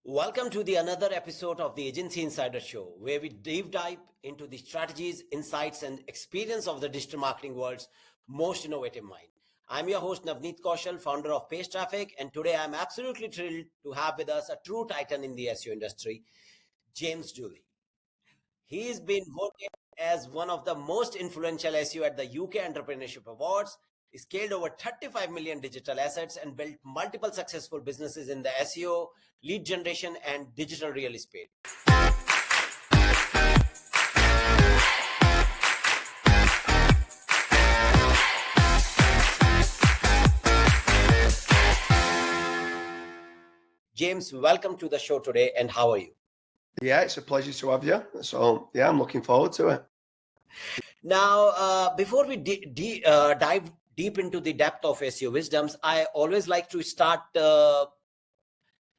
Welcome to the another episode of the Agency Insider Show, where we deep dive into the strategies, insights, and experience of the digital marketing world's most innovative mind. I'm your host Navneet Kaushal, founder of PageTraffic, and today I'm absolutely thrilled to have with us a true titan in the SEO industry, James Dooley. He's been voted as one of the most influential SEO at the UK Entrepreneurship Awards, scaled over 35 million digital assets, and built multiple successful businesses in the SEO, lead generation, and digital real estate. James, welcome to the show today, and how are you? Yeah, it's a pleasure to have you. So, yeah, I'm looking forward to it. Now, before we dive deep into the depth of SEO wisdoms, I always like to start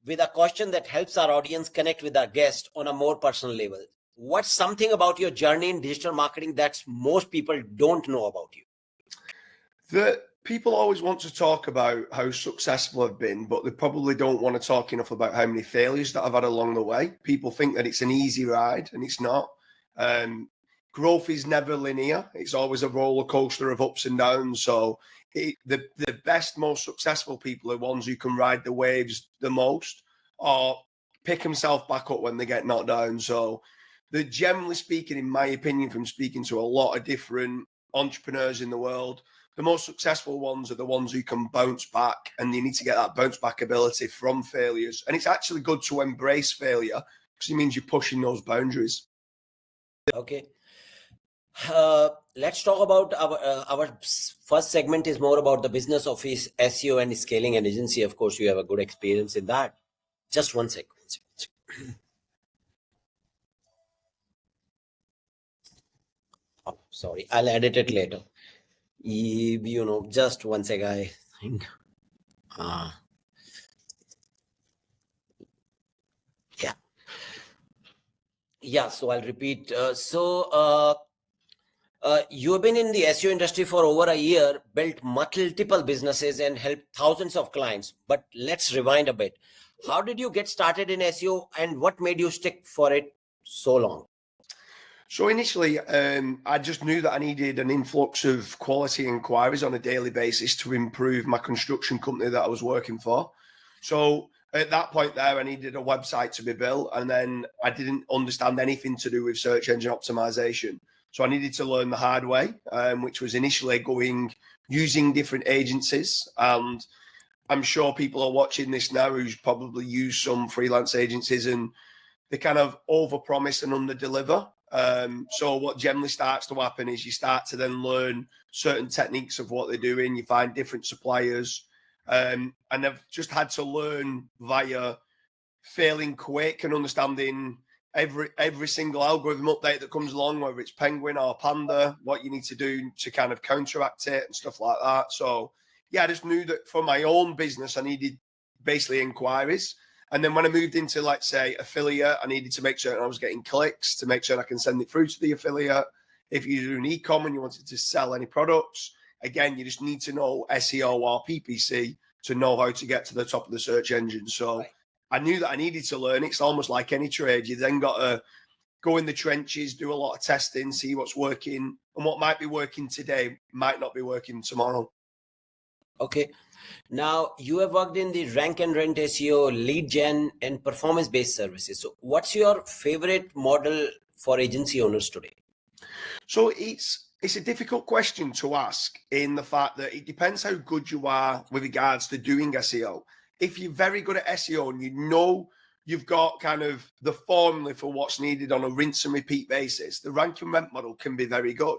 with a question that helps our audience connect with our guest on a more personal level. What's something about your journey in digital marketing that most people don't know about you? People always want to talk about how successful I've been, but they probably don't want to talk enough about how many failures that I've had along the way. People think that it's an easy ride, and it's not. Growth is never linear. It's always a roller coaster of ups and downs. So the best, most successful people are ones who can ride the waves the most or pick themselves back up when they get knocked down. So generally speaking, in my opinion, from speaking to a lot of different entrepreneurs in the world, the most successful ones are the ones who can bounce back, and you need to get that bounce back ability from failures. And it's actually good to embrace failure because it means you're pushing those boundaries. Okay. Let's talk about our first segment is more about the business of SEO and scaling an agency. Of course, you have a good experience in that. Just one second. Oh, sorry, I'll edit it later. Just one second, I think. Yeah, so I'll repeat. You have been in the SEO industry for over a year, built multiple businesses, and helped thousands of clients. But let's rewind a bit. How did you get started in SEO, and what made you stick for it so long? So initially, I just knew that I needed an influx of quality inquiries on a daily basis to improve my construction company that I was working for. So at that point there, I needed a website to be built, and then I didn't understand anything to do with search engine optimization. So I needed to learn the hard way, which was initially using different agencies. And I'm sure people are watching this now who's probably used some freelance agencies, and they kind of overpromise and underdeliver. So what generally starts to happen is you start to then learn certain techniques of what they're doing. You find different suppliers. And I've just had to learn via failing quick and understanding every single algorithm update that comes along, whether it's Penguin or Panda, what you need to do to kind of counteract it and stuff like that. So yeah, I just knew that for my own business, I needed basically inquiries. And then when I moved into, let's say, affiliate, I needed to make sure I was getting clicks to make sure I can send it through to the affiliate. If you're doing e-com and you wanted to sell any products, again, you just need to know SEO or PPC to know how to get to the top of the search engine. So right. I knew that I needed to learn. It's almost like any trade. You then got to go in the trenches, do a lot of testing, see what's working, and what might be working today might not be working tomorrow. Okay. Now, you have worked in the rank and rent SEO, lead gen, and performance-based services. So what's your favorite model for agency owners today? So it's a difficult question to ask in the fact that it depends how good you are with regards to doing SEO. If you're very good at SEO and you know you've got kind of the formula for what's needed on a rinse and repeat basis, the rank and rent model can be very good.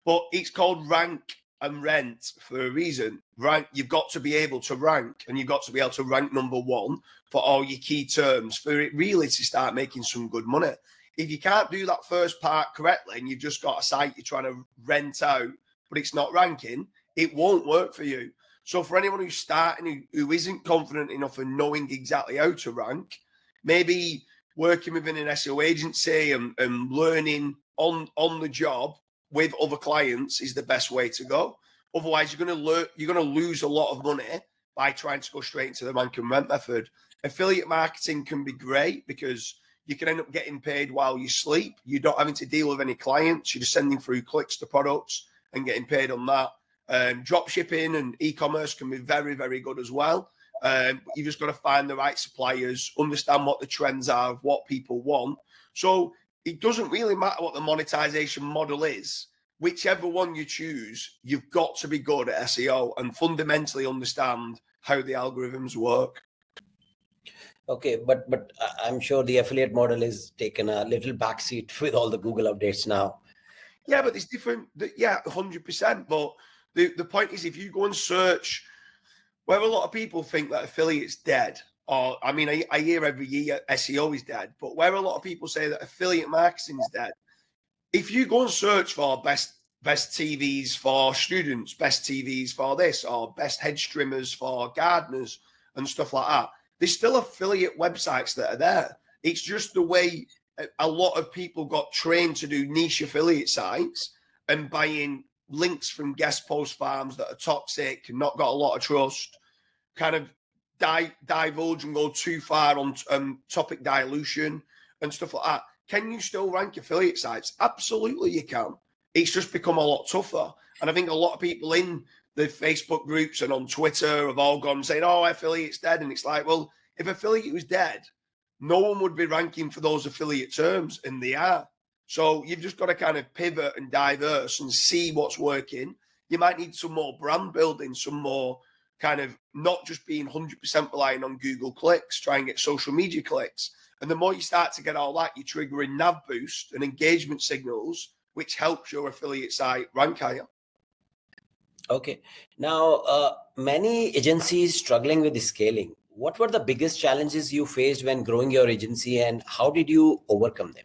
But it's called rank and rent for a reason. Rank, you've got to be able to rank, and you've got to be able to rank number one for all your key terms for it really to start making some good money. If you can't do that first part correctly and you've just got a site you're trying to rent out, but it's not ranking, it won't work for you. So for anyone who's starting, who isn't confident enough in knowing exactly how to rank, maybe working within an SEO agency and learning on the job with other clients is the best way to go. Otherwise, you're going to lose a lot of money by trying to go straight into the rank and rent method. affiliate marketing can be great because you can end up getting paid while you sleep. You're not having to deal with any clients. You're just sending through clicks to products and getting paid on that. Drop shipping and e-commerce can be very, very good as well. But you just got to find the right suppliers, understand what the trends are, what people want. So it doesn't really matter what the monetization model is. Whichever one you choose, you've got to be good at SEO and fundamentally understand how the algorithms work. Okay, but I'm sure the affiliate model is taken a little backseat with all the Google updates now. Yeah, but it's different. Yeah, 100%. But the point is, if you go and search, where a lot of people think that affiliate's dead, or I mean, I hear every year SEO is dead, but where a lot of people say that affiliate marketing is dead, if you go and search for best TVs for students, best TVs for this, or best hedge trimmers for gardeners and stuff like that, there's still affiliate websites that are there. It's just the way a lot of people got trained to do niche affiliate sites and buying links from guest post farms that are toxic and not got a lot of trust, kind of divulge and go too far on topic dilution and stuff like that. Can you still rank affiliate sites? Absolutely you can. It's just become a lot tougher. And I think a lot of people in the Facebook groups and on Twitter have all gone saying, oh, affiliate's dead. And it's like, well, if affiliate was dead, no one would be ranking for those affiliate terms, and they are. So you've just got to kind of pivot and diverse and see what's working. You might need some more brand building, some more kind of not just being 100% relying on Google clicks, try and get social media clicks. And the more you start to get all that, you're triggering nav boost and engagement signals, which helps your affiliate site rank higher. Okay. Now, many agencies struggling with the scaling. What were the biggest challenges you faced when growing your agency, and how did you overcome them?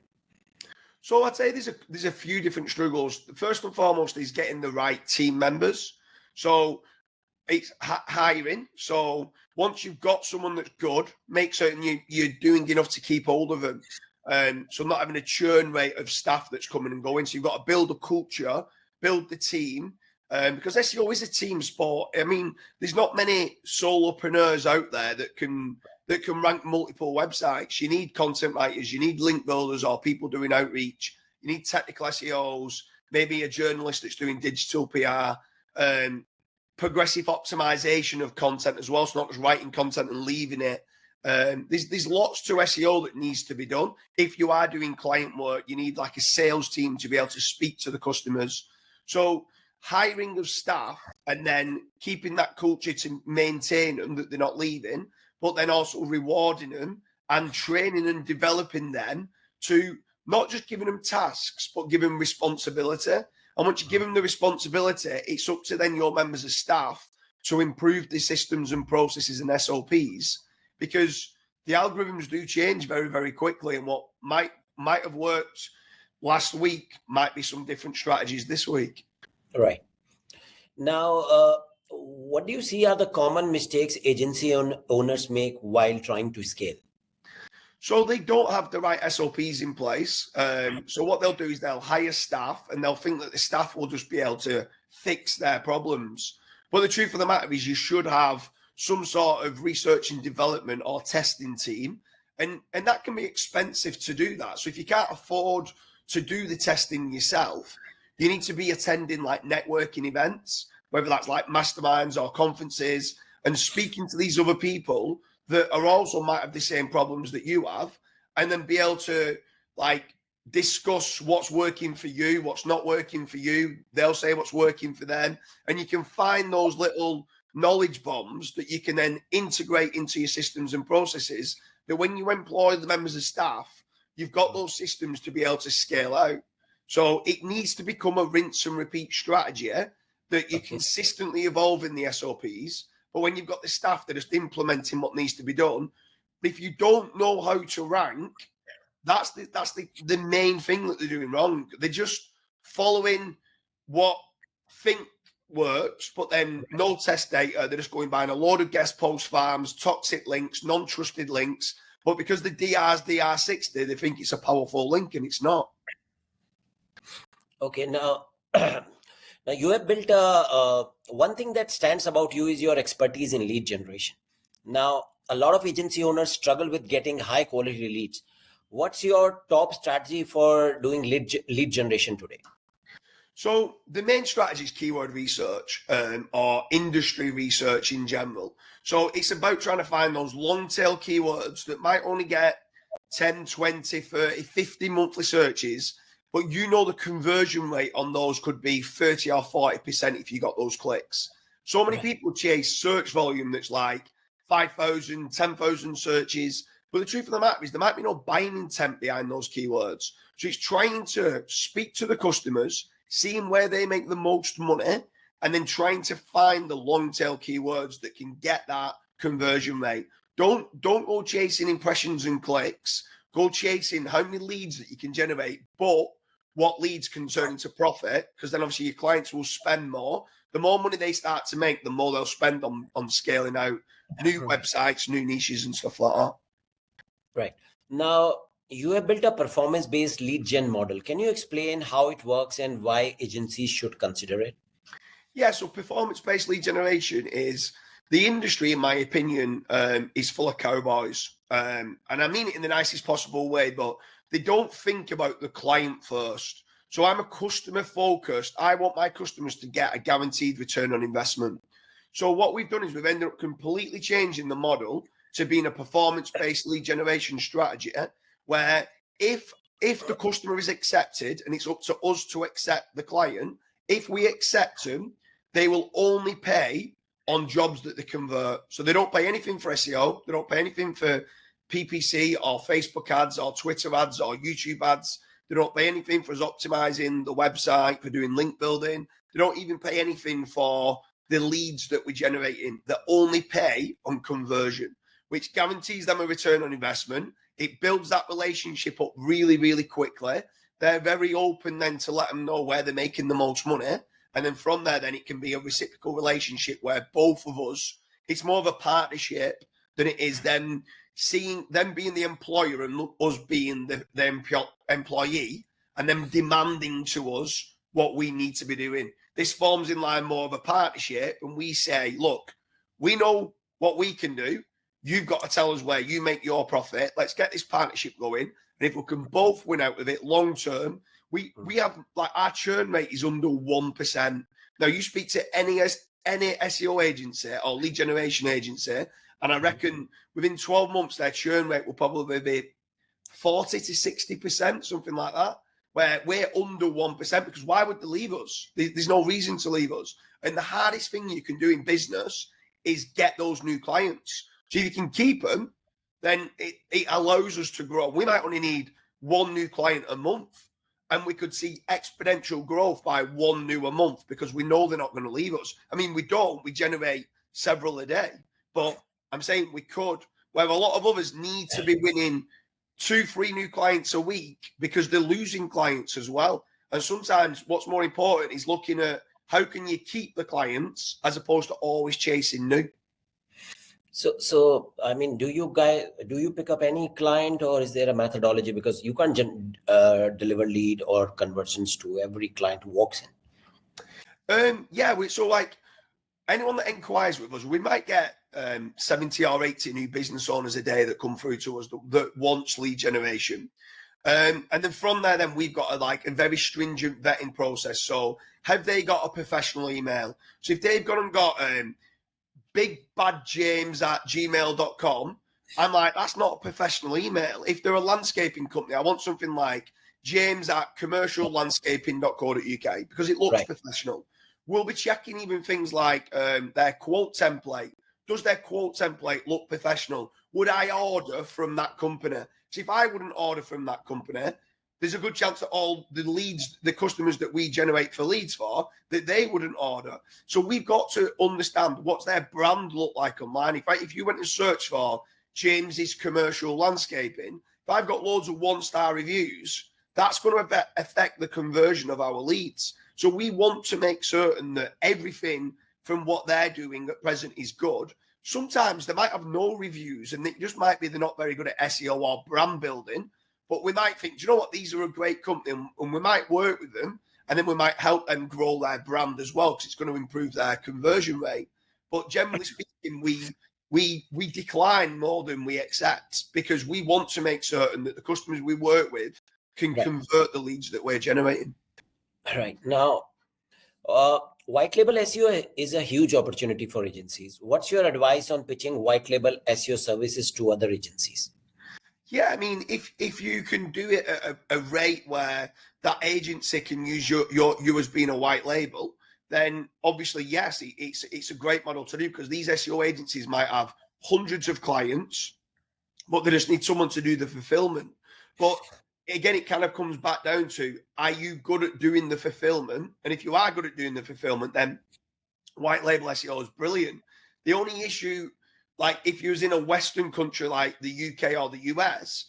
So I'd say there's a few different struggles. First and foremost is getting the right team members. So it's hiring. So once you've got someone that's good, make certain you're doing enough to keep hold of them. So not having a churn rate of staff that's coming and going. So you've got to build a culture, build the team, because SEO is a team sport. I mean, there's not many solopreneurs out there that can rank multiple websites. You need content writers, you need link builders or people doing outreach. You need technical SEOs, maybe a journalist that's doing digital PR, progressive optimization of content as well. So not just writing content and leaving it. There's lots to SEO that needs to be done. If you are doing client work, you need like a sales team to be able to speak to the customers. So hiring of staff and then keeping that culture to maintain them, that they're not leaving, but then also rewarding them and training and developing them to not just giving them tasks, but giving them responsibility. And once you give them the responsibility, it's up to then your members of staff to improve the systems and processes and SOPs, because the algorithms do change very, very quickly. And what might have worked last week might be some different strategies this week. Right. Now, what do you see are the common mistakes agency owners make while trying to scale? So they don't have the right SOPs in place. So what they'll do is they'll hire staff and they'll think that the staff will just be able to fix their problems. But the truth of the matter is you should have some sort of research and development or testing team. And that can be expensive to do that. So if you can't afford to do the testing yourself, you need to be attending like networking events, whether that's like masterminds or conferences, and speaking to these other people that are also might have the same problems that you have, and then be able to like discuss what's working for you, what's not working for you. They'll say what's working for them. And you can find those little knowledge bombs that you can then integrate into your systems and processes, that when you employ the members of staff, you've got those systems to be able to scale out. So it needs to become a rinse and repeat strategy that you consistently evolve in the SOPs. But when you've got the staff that are just implementing what needs to be done, if you don't know how to rank, that's the main thing that they're doing wrong. They're just following what think works, but then no test data. They're just going buying a load of guest post farms, toxic links, non-trusted links. But because the DR's DR60, they think it's a powerful link, and it's not. Okay, now, now you have built one thing that stands about you is your expertise in lead generation. Now, a lot of agency owners struggle with getting high quality leads. What's your top strategy for doing lead generation today? So the main strategy is keyword research or industry research in general. So it's about trying to find those long tail keywords that might only get 10, 20, 30, 50 monthly searches, but you know the conversion rate on those could be 30 or 40% if you got those clicks. So many people chase search volume that's like 5,000, 10,000 searches. But the truth of the matter is there might be no buying intent behind those keywords. So it's trying to speak to the customers, seeing where they make the most money, and then trying to find the long tail keywords that can get that conversion rate. Don't go chasing impressions and clicks. Go chasing how many leads that you can generate, but what leads can turn into profit, because then obviously your clients will spend more. The more money they start to make, the more they'll spend on scaling out new websites, new niches and stuff like that. Right. Now, you have built a performance-based lead gen model. Can you explain how it works and why agencies should consider it? Yeah, so performance-based lead generation is the industry, in my opinion, is full of cowboys. And I mean it in the nicest possible way, but they don't think about the client first. So I'm a customer focused. I want my customers to get a guaranteed return on investment. So what we've done is we've ended up completely changing the model to being a performance-based lead generation strategy, where if the customer is accepted and it's up to us to accept the client, if we accept them, they will only pay on jobs that they convert. So they don't pay anything for SEO, they don't pay anything for PPC or Facebook ads or Twitter ads or YouTube ads. They don't pay anything for us optimizing the website, for doing link building. They don't even pay anything for the leads that we're generating. They only pay on conversion, which guarantees them a return on investment. It builds that relationship up really, really quickly. They're very open then to let them know where they're making the most money. And then from there, then it can be a reciprocal relationship where both of us, it's more of a partnership than it is them seeing them being the employer and us being the employee, and them demanding to us what we need to be doing. This forms in line more of a partnership, and we say, look, we know what we can do. You've got to tell us where you make your profit. Let's get this partnership going. And if we can both win out of it long term, we have, like, our churn rate is under 1%. Now, you speak to any SEO agency or lead generation agency, and I reckon within 12 months, their churn rate will probably be 40 to 60%, something like that, where we're under 1%, because why would they leave us? There's no reason to leave us. And the hardest thing you can do in business is get those new clients. So if you can keep them, then it allows us to grow. We might only need one new client a month, and we could see exponential growth by one new a month, because we know they're not going to leave us. I mean, we generate several a day, but I'm saying we could, where a lot of others need to be winning 2-3 new clients a week because they're losing clients as well. And sometimes what's more important is looking at how can you keep the clients as opposed to always chasing new. So I mean, do you pick up any client, or is there a methodology? Because you can't deliver lead or conversions to every client who walks in. So like anyone that inquires with us, we might get 70 or 80 new business owners a day that come through to us that wants lead generation. And then from there, then we've got a very stringent vetting process. So have they got a professional email? So if they've gone and got bigbadjames@gmail.com, I'm like, that's not a professional email. If they're a landscaping company, I want something like james@commerciallandscaping.co.uk, because it looks professional. We'll be checking even things like their quote template. Does their quote template look professional? Would I order from that company? So if I wouldn't order from that company, there's a good chance that all the leads, the customers that we generate for leads for, that they wouldn't order. So we've got to understand what's their brand look like online. If you went to search for James's Commercial Landscaping, if I've got loads of 1-star reviews, that's going to affect the conversion of our leads. So we want to make certain that everything from what they're doing at present is good. Sometimes they might have no reviews, and it just might be they're not very good at SEO or brand building. But we might think, do you know what? These are a great company, and we might work with them, and then we might help them grow their brand as well, because it's going to improve their conversion rate. But generally speaking, we we decline more than we accept because we want to make certain that the customers we work with can convert the leads that we're generating. Right. Now, white label SEO is a huge opportunity for agencies. What's your advice on pitching white label SEO services to other agencies? Yeah, I mean, if you can do it at a rate where that agency can use you as being a white label, then obviously, yes, it's a great model to do because these SEO agencies might have hundreds of clients, but they just need someone to do the fulfillment. But again, it kind of comes back down to, are you good at doing the fulfillment? And if you are good at doing the fulfillment, then white label SEO is brilliant. The only issue, like if you was in a Western country like the UK or the US,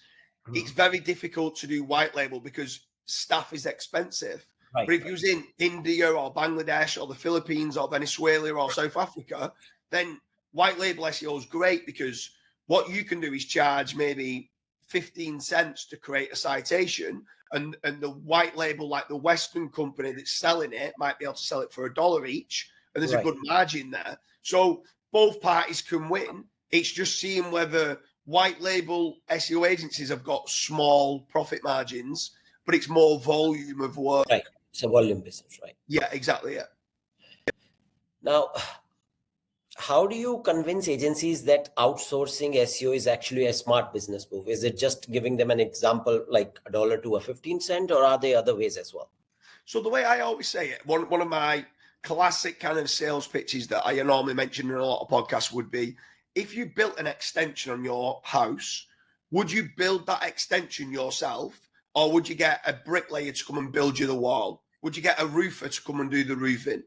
it's very difficult to do white label because staff is expensive. But if you was in India or Bangladesh or the Philippines or Venezuela or South Africa, then white label SEO is great because what you can do is charge maybe 15 cents to create a citation, and the white label, like the Western company that's selling it, might be able to sell it for $1 each, and there's a good margin there. So both parties can win. It's just seeing whether white label SEO agencies have got small profit margins, but it's more volume of work. Right. It's a volume business, right? Yeah, exactly. Yeah. Now, how do you convince agencies that outsourcing SEO is actually a smart business move? Is it just giving them an example like $1 to a 15 cent, or are there other ways as well? So the way I always say it, one of my classic kind of sales pitches that I normally mention in a lot of podcasts would be, if you built an extension on your house, would you build that extension yourself, or would you get a bricklayer to come and build you the wall? Would you get a roofer to come and do the roofing?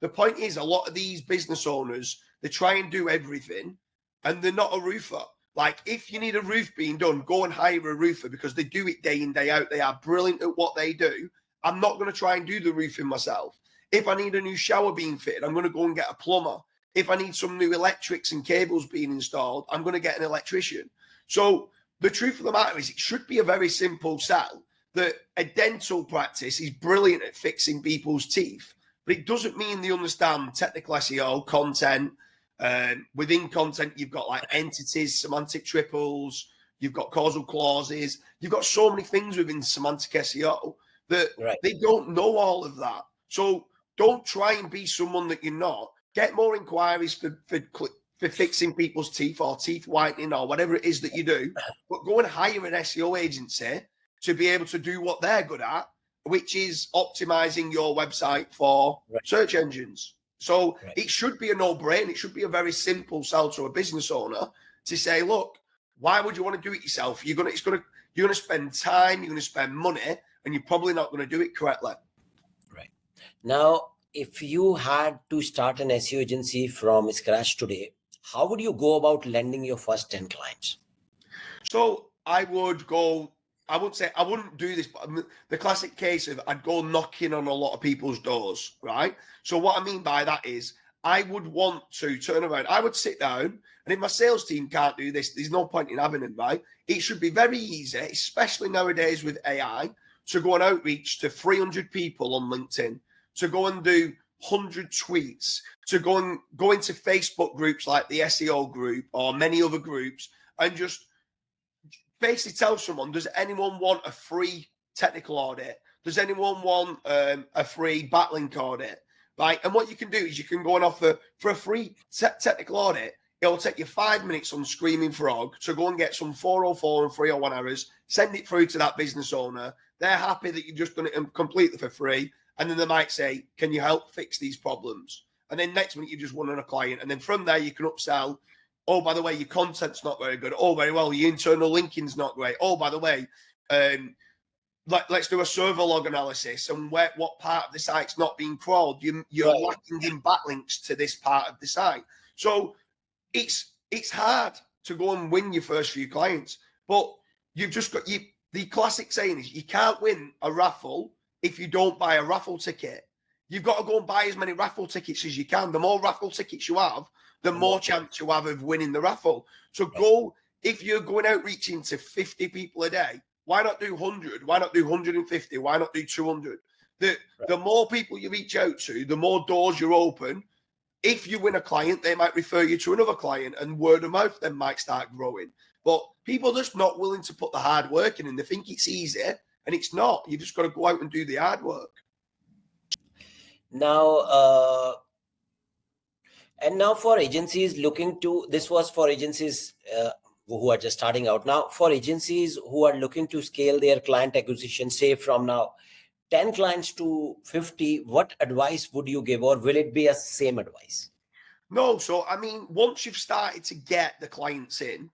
The point is, a lot of these business owners, they try and do everything, and they're not a roofer. Like, if you need a roof being done, go and hire a roofer because they do it day in, day out. They are brilliant at what they do. I'm not going to try and do the roofing myself. If I need a new shower being fitted, I'm going to go and get a plumber. If I need some new electrics and cables being installed, I'm going to get an electrician. So the truth of the matter is, it should be a very simple sell that a dental practice is brilliant at fixing people's teeth, but it doesn't mean they understand technical SEO, content. Within content, you've got like entities, semantic triples, you've got causal clauses, you've got so many things within semantic SEO that they don't know all of that. So don't try and be someone that you're not. Get more inquiries for fixing people's teeth or teeth whitening or whatever it is that you do, but go and hire an SEO agency to be able to do what they're good at, which is optimizing your website for search engines. So it should be a no-brainer. It should be a very simple sell to a business owner to say, look, why would you want to do it yourself? You're going to spend time, you're going to spend money, and you're probably not going to do it correctly. Right. Now, if you had to start an SEO agency from scratch today, how would you go about landing your first 10 clients? So I wouldn't do this, but the classic case of I'd go knocking on a lot of people's doors, right? So what I mean by that is I would want to turn around. I would sit down, and if my sales team can't do this, there's no point in having them, right? It should be very easy, especially nowadays with AI, to go and outreach to 300 people on LinkedIn, to go and do 100 tweets, to go into Facebook groups like the SEO group or many other groups, and just basically tell someone, does anyone want a free technical audit? Does anyone want a free backlink audit? Right? And what you can do is you can go and offer for a free technical audit. It'll take you 5 minutes on Screaming Frog to go and get some 404 and 301 errors, send it through to that business owner. They're happy that you've just done it completely for free. And then they might say, can you help fix these problems? And then next minute you just won on a client. And then from there you can upsell. Oh, by the way, your content's not very good. Oh, very well, your internal linking's not great. Oh, by the way, let's do a server log analysis and what part of the site's not being crawled. You're lacking in backlinks to this part of the site. So it's hard to go and win your first few clients, but you've just got the classic saying is you can't win a raffle if you don't buy a raffle ticket. You've got to go and buy as many raffle tickets as you can. The more raffle tickets you have, the more chance you have of winning the raffle. So if you're going out reaching to 50 people a day, why not do 100? Why not do 150? Why not do 200? The more people you reach out to, the more doors you open. if you win a client, they might refer you to another client, and word of mouth then might start growing. But people are just not willing to put the hard work in, and they think it's easy, and it's not. You just got to go out and do the hard work. Now, and now for agencies looking to, this was for agencies who are just starting out. Now for agencies who are looking to scale their client acquisition, say from now 10 clients to 50, what advice would you give, or will it be a same advice? No, so I mean, once you've started to get the clients in,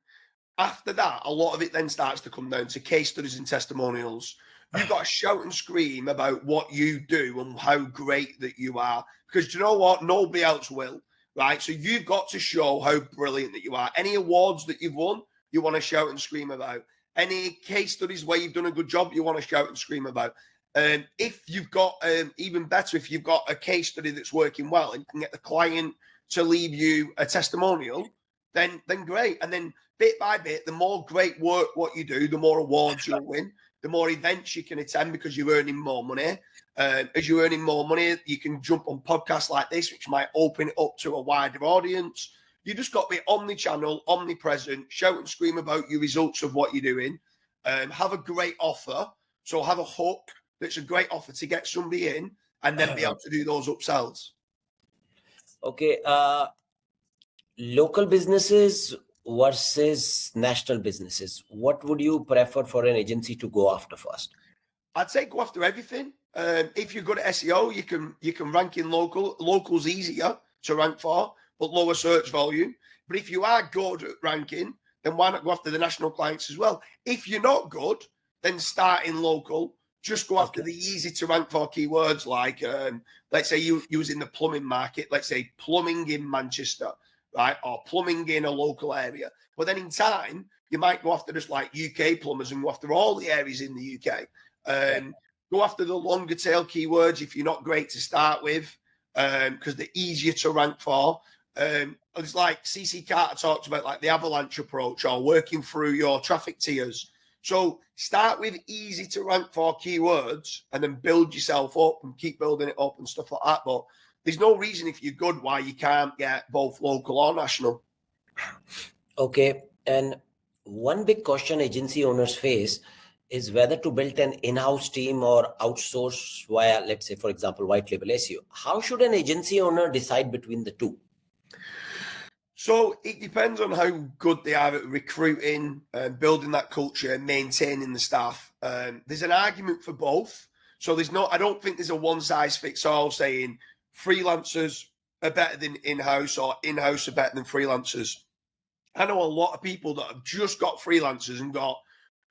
after that, a lot of it then starts to come down to case studies and testimonials. You've got to shout and scream about what you do and how great that you are, because you know what? Nobody else will, right? So you've got to show how brilliant that you are. Any awards that you've won, you want to shout and scream about. Any case studies where you've done a good job, you want to shout and scream about. If you've got, even better, if you've got a case study that's working well and you can get the client to leave you a testimonial, then great. And then bit by bit, the more great work what you do, the more awards you'll win, the more events you can attend because you're earning more money. As you're earning more money, you can jump on podcasts like this, which might open it up to a wider audience. You just got to be omni-channel, omnipresent, shout and scream about your results of what you're doing. Have a great offer. So have a hook that's a great offer to get somebody in, and then be able to do those upsells. Okay. Local businesses versus national businesses, what would you prefer for an agency to go after first? I'd say go after everything. If you're good at SEO, you can rank in local. Local's easier to rank for, but lower search volume. But if you are good at ranking, then why not go after the national clients as well? If you're not good, then start in local. Just go after the easy to rank for keywords like, let's say you was in the plumbing market, let's say plumbing in Manchester, right? Or plumbing in a local area. But then in time, you might go after just like UK plumbers and go after all the areas in the UK. Go after the longer tail keywords if you're not great to start with, because they're easier to rank for. It's like CC Carter talked about, like the avalanche approach or working through your traffic tiers. So start with easy to rank for keywords and then build yourself up and keep building it up and stuff like that. But there's no reason if you're good why you can't get both local or national. Okay. And one big question agency owners face is whether to build an in-house team or outsource via, let's say, for example, White Label SEO. How should an agency owner decide between the two? So it depends on how good they are at recruiting, building that culture, and maintaining the staff. There's an argument for both. So I don't think there's a one size fits all saying freelancers are better than in-house or in-house are better than freelancers. I know a lot of people that have just got freelancers and got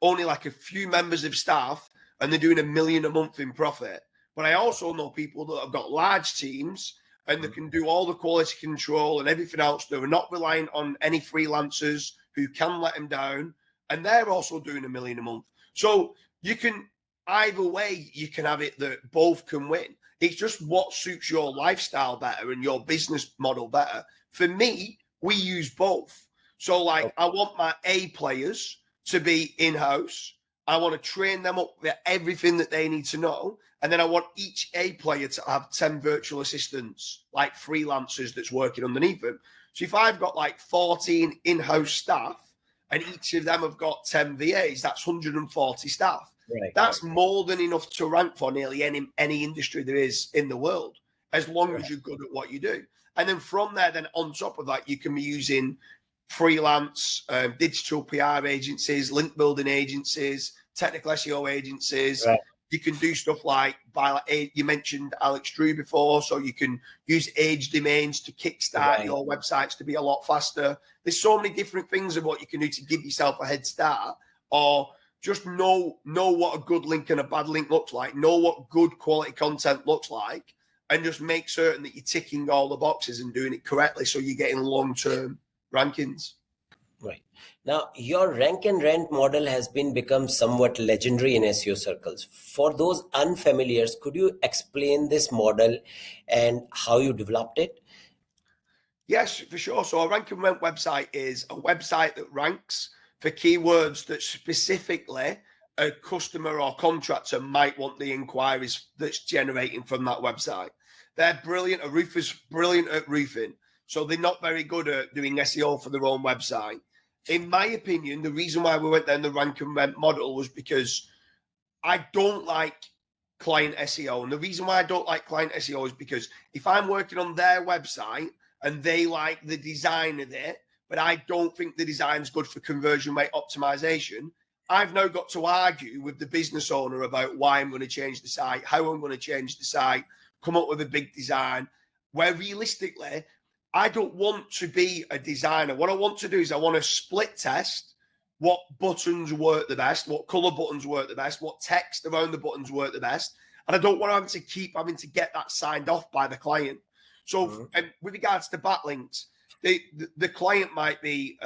only like a few members of staff and they're doing $1 million a month in profit. But I also know people that have got large teams and they can do all the quality control and everything else. They're not reliant on any freelancers who can let them down. And they're also doing $1 million a month. So you can, either way, you can have it that both can win. It's just what suits your lifestyle better and your business model better. For me, we use both. So like, I want my A players to be in-house. I want to train them up with everything that they need to know. And then I want each A player to have 10 virtual assistants, like freelancers that's working underneath them. So if I've got like 14 in-house staff and each of them have got 10 VAs, that's 140 staff. Right. That's more than enough to rank for nearly any industry there is in the world, as long as you're good at what you do. And then from there, then on top of that, you can be using freelance, digital PR agencies, link building agencies, technical SEO agencies. Right. You can do stuff like, you mentioned Alex Drew before, so you can use age domains to kickstart your websites to be a lot faster. There's so many different things of what you can do to give yourself a head start, or just know what a good link and a bad link looks like, know what good quality content looks like, and just make certain that you're ticking all the boxes and doing it correctly so you're getting long-term rankings. Right. Now, your rank and rent model has become somewhat legendary in SEO circles. For those unfamiliar, could you explain this model and how you developed it? Yes, for sure. So a rank and rent website is a website that ranks for keywords that specifically a customer or contractor might want the inquiries that's generating from that website. They're brilliant. A roofer's brilliant at roofing. So they're not very good at doing SEO for their own website. In my opinion, the reason why we went down the rank and rent model was because I don't like client SEO. And the reason why I don't like client SEO is because if I'm working on their website and they like the design of it, but I don't think the design's good for conversion rate optimization, I've now got to argue with the business owner about why I'm going to change the site, how I'm going to change the site, come up with a big design, where realistically, I don't want to be a designer. What I want to do is I want to split test what buttons work the best, what color buttons work the best, what text around the buttons work the best. And I don't want to keep having to get that signed off by the client. So with regards to backlinks, the client might be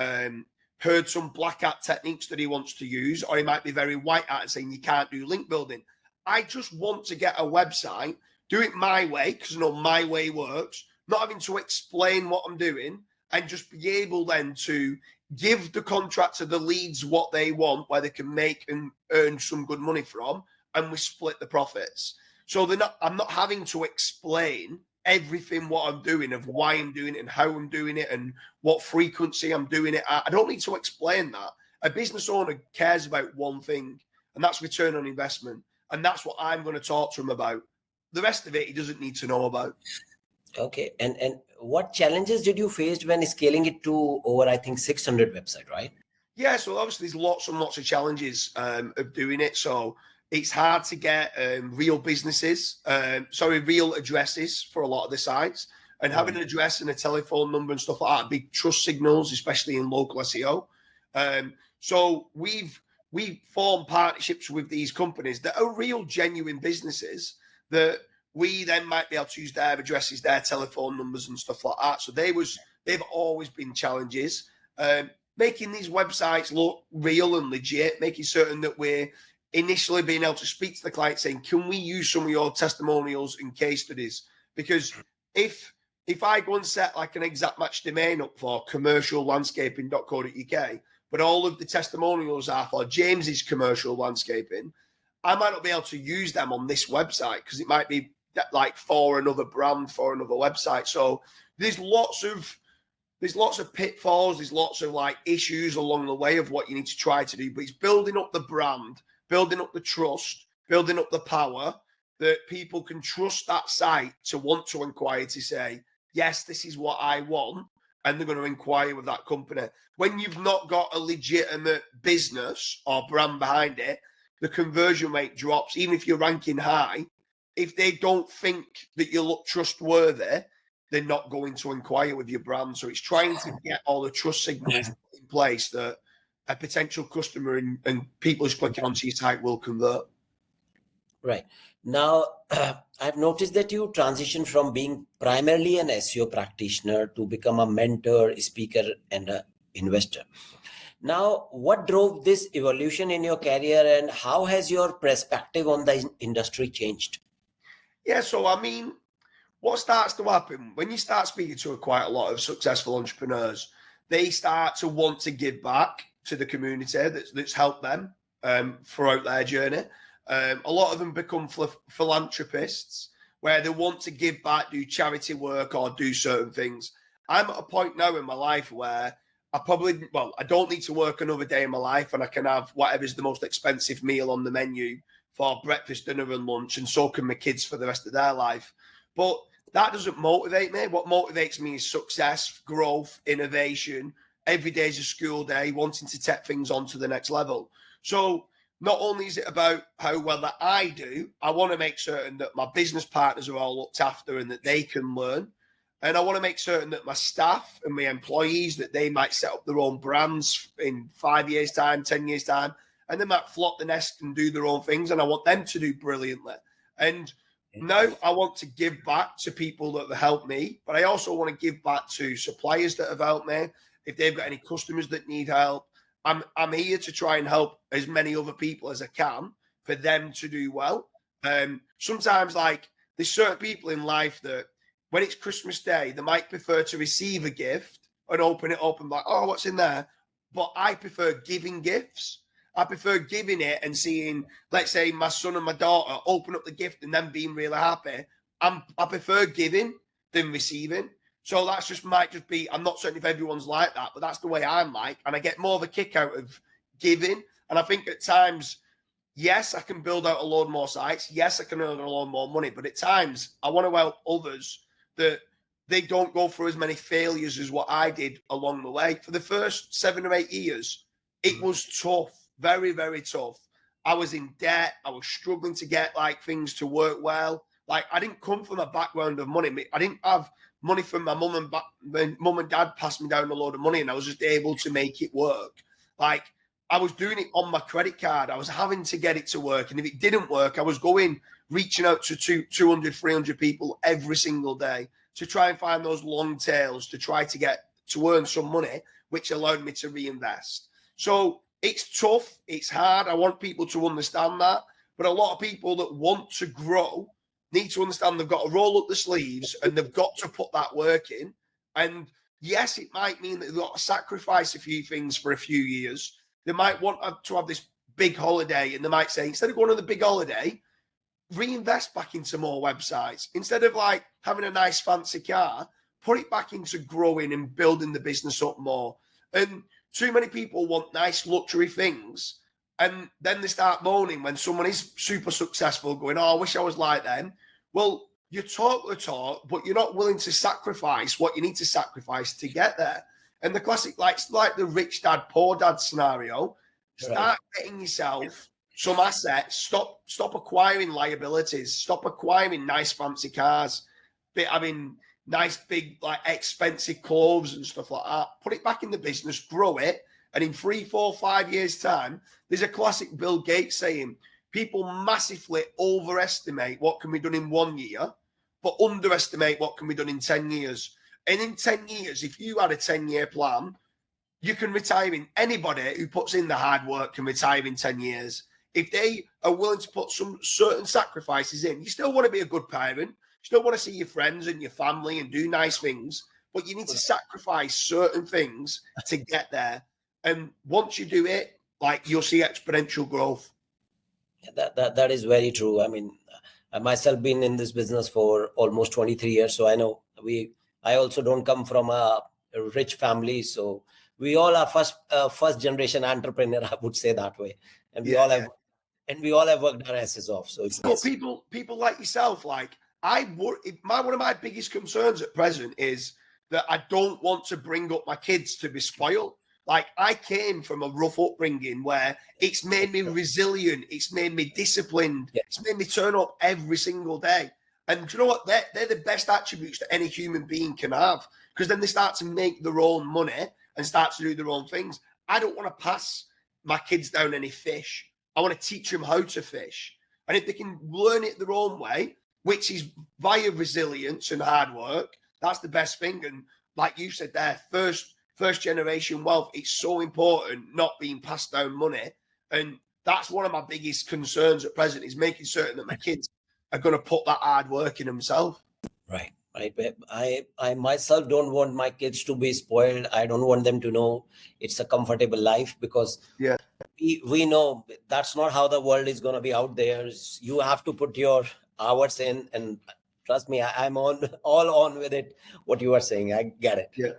heard some black hat techniques that he wants to use, or he might be very white hat and saying you can't do link building. I just want to get a website, do it my way, because I know my way works, not having to explain what I'm doing, and just be able then to give the contractor the leads what they want, where they can make and earn some good money from, and we split the profits. So I'm not having to explain everything what I'm doing, of why I'm doing it and how I'm doing it and what frequency I'm doing it at. I don't need to explain that. A business owner cares about one thing, and that's return on investment. And that's what I'm going to talk to him about. The rest of it, he doesn't need to know about. Okay. And what challenges did you face when scaling it to over, I think, 600 website, right? Yeah, so obviously there's lots and lots of challenges of doing it. So it's hard to get real addresses for a lot of the sites. And having an address and a telephone number and stuff like that, big trust signals, especially in local SEO. So we form partnerships with these companies that are real, genuine businesses that we then might be able to use their addresses, their telephone numbers and stuff like that. So they've always been challenges. Making these websites look real and legit, making certain that we're initially being able to speak to the client saying, can we use some of your testimonials and case studies? Because if I go and set like an exact match domain up for commerciallandscaping.co.uk, but all of the testimonials are for James's commercial landscaping, I might not be able to use them on this website because it might be like for another brand, for another website. So there's lots of pitfalls, there's lots of like issues along the way of what you need to try to do, but it's building up the brand, building up the trust, building up the power that people can trust that site to want to inquire, to say, yes, this is what I want, and they're going to inquire with that company. When you've not got a legitimate business or brand behind it, the conversion rate drops. Even if you're ranking high, if they don't think that you look trustworthy, they're not going to inquire with your brand. So it's trying to get all the trust signals in place that a potential customer and people who's clicking onto your site will convert. Right. Now, I've noticed that you transitioned from being primarily an SEO practitioner to become a mentor, speaker, and an investor. Now, what drove this evolution in your career, and how has your perspective on the industry changed? Yeah, so I mean, what starts to happen when you start speaking to quite a lot of successful entrepreneurs, they start to want to give back to the community that's helped them throughout their journey. A lot of them become philanthropists where they want to give back, do charity work or do certain things. I'm at a point now in my life where I don't need to work another day in my life, and I can have whatever's the most expensive meal on the menu for breakfast, dinner and lunch, and so can my kids for the rest of their life. But that doesn't motivate me. What motivates me is success, growth, innovation. Every day is a school day, wanting to take things on to the next level. So not only is it about how well that I do, I want to make certain that my business partners are all looked after and that they can learn. And I want to make certain that my staff and my employees, that they might set up their own brands in 5 years' time, 10 years' time, and they might flop the nest and do their own things. And I want them to do brilliantly. And now I want to give back to people that have helped me, but I also want to give back to suppliers that have helped me. If they've got any customers that need help, I'm here to try and help as many other people as I can for them to do well. Sometimes, like, there's certain people in life that when it's Christmas Day, they might prefer to receive a gift and open it up and be like, oh, what's in there? But I prefer giving gifts. I prefer giving it and seeing, let's say, my son and my daughter open up the gift and them being really happy. I prefer giving than receiving. So that's might just be, I'm not certain if everyone's like that, but that's the way I'm like. And I get more of a kick out of giving. And I think at times, yes, I can build out a load more sites. Yes, I can earn a lot more money. But at times, I want to help others that they don't go through as many failures as what I did along the way. For the first 7 or 8 years, it was tough, very, very tough. I was in debt. I was struggling to get like things to work well. Like I didn't come from a background of money. I didn't have money from my mum and dad passed me down a load of money, and I was just able to make it work. Like I was doing it on my credit card. I was having to get it to work, and if it didn't work, I was reaching out to 200, 300 people every single day to try and find those long tails to try to earn some money, which allowed me to reinvest. So it's tough. It's hard. I want people to understand that. But a lot of people that want to grow need to understand they've got to roll up the sleeves and they've got to put that work in. And yes, it might mean that they've got to sacrifice a few things for a few years. They might want to have this big holiday, and they might say, instead of going on the big holiday, reinvest back into more websites. Instead of like having a nice fancy car, put it back into growing and building the business up more. And too many people want nice luxury things, and then they start moaning when someone is super successful, going, oh, I wish I was like them. Well, you talk the talk, but you're not willing to sacrifice what you need to sacrifice to get there. And the classic, like the rich dad, poor dad scenario, start getting yourself some assets, stop acquiring liabilities, stop acquiring nice fancy cars, having nice big like expensive clothes and stuff like that. Put it back in the business, grow it, and in 3, 4, 5 years' time, there's a classic Bill Gates saying, people massively overestimate what can be done in 1 year, but underestimate what can be done in 10 years. And in 10 years, if you had a 10-year plan, you can retire in. Anybody who puts in the hard work can retire in 10 years. If they are willing to put some certain sacrifices in, you still want to be a good parent. You still want to see your friends and your family and do nice things, but you need to sacrifice certain things to get there. And once you do it, like you'll see exponential growth. That is very true. I mean, I myself been in this business for almost 23 years, so I know I also don't come from a rich family, so we all are first generation entrepreneur, I would say that way, and we all have worked our asses off. So it's nice. People like yourself, like one of my biggest concerns at present is that I don't want to bring up my kids to be spoiled. Like I came from a rough upbringing where it's made me resilient, it's made me disciplined, it's made me turn up every single day. And do you know what? They're the best attributes that any human being can have, because then they start to make their own money and start to do their own things. I don't want to pass my kids down any fish. I want to teach them how to fish. And if they can learn it their own way, which is via resilience and hard work, that's the best thing. And like you said there, first generation wealth, it's so important not being passed down money. And that's one of my biggest concerns at present, is making certain that my kids are going to put that hard work in themselves. Right. I myself don't want my kids to be spoiled. I don't want them to know it's a comfortable life, because we know that's not how the world is going to be out there. You have to put your hours in, and trust me, I'm all on with it. What you are saying, I get it. Yeah.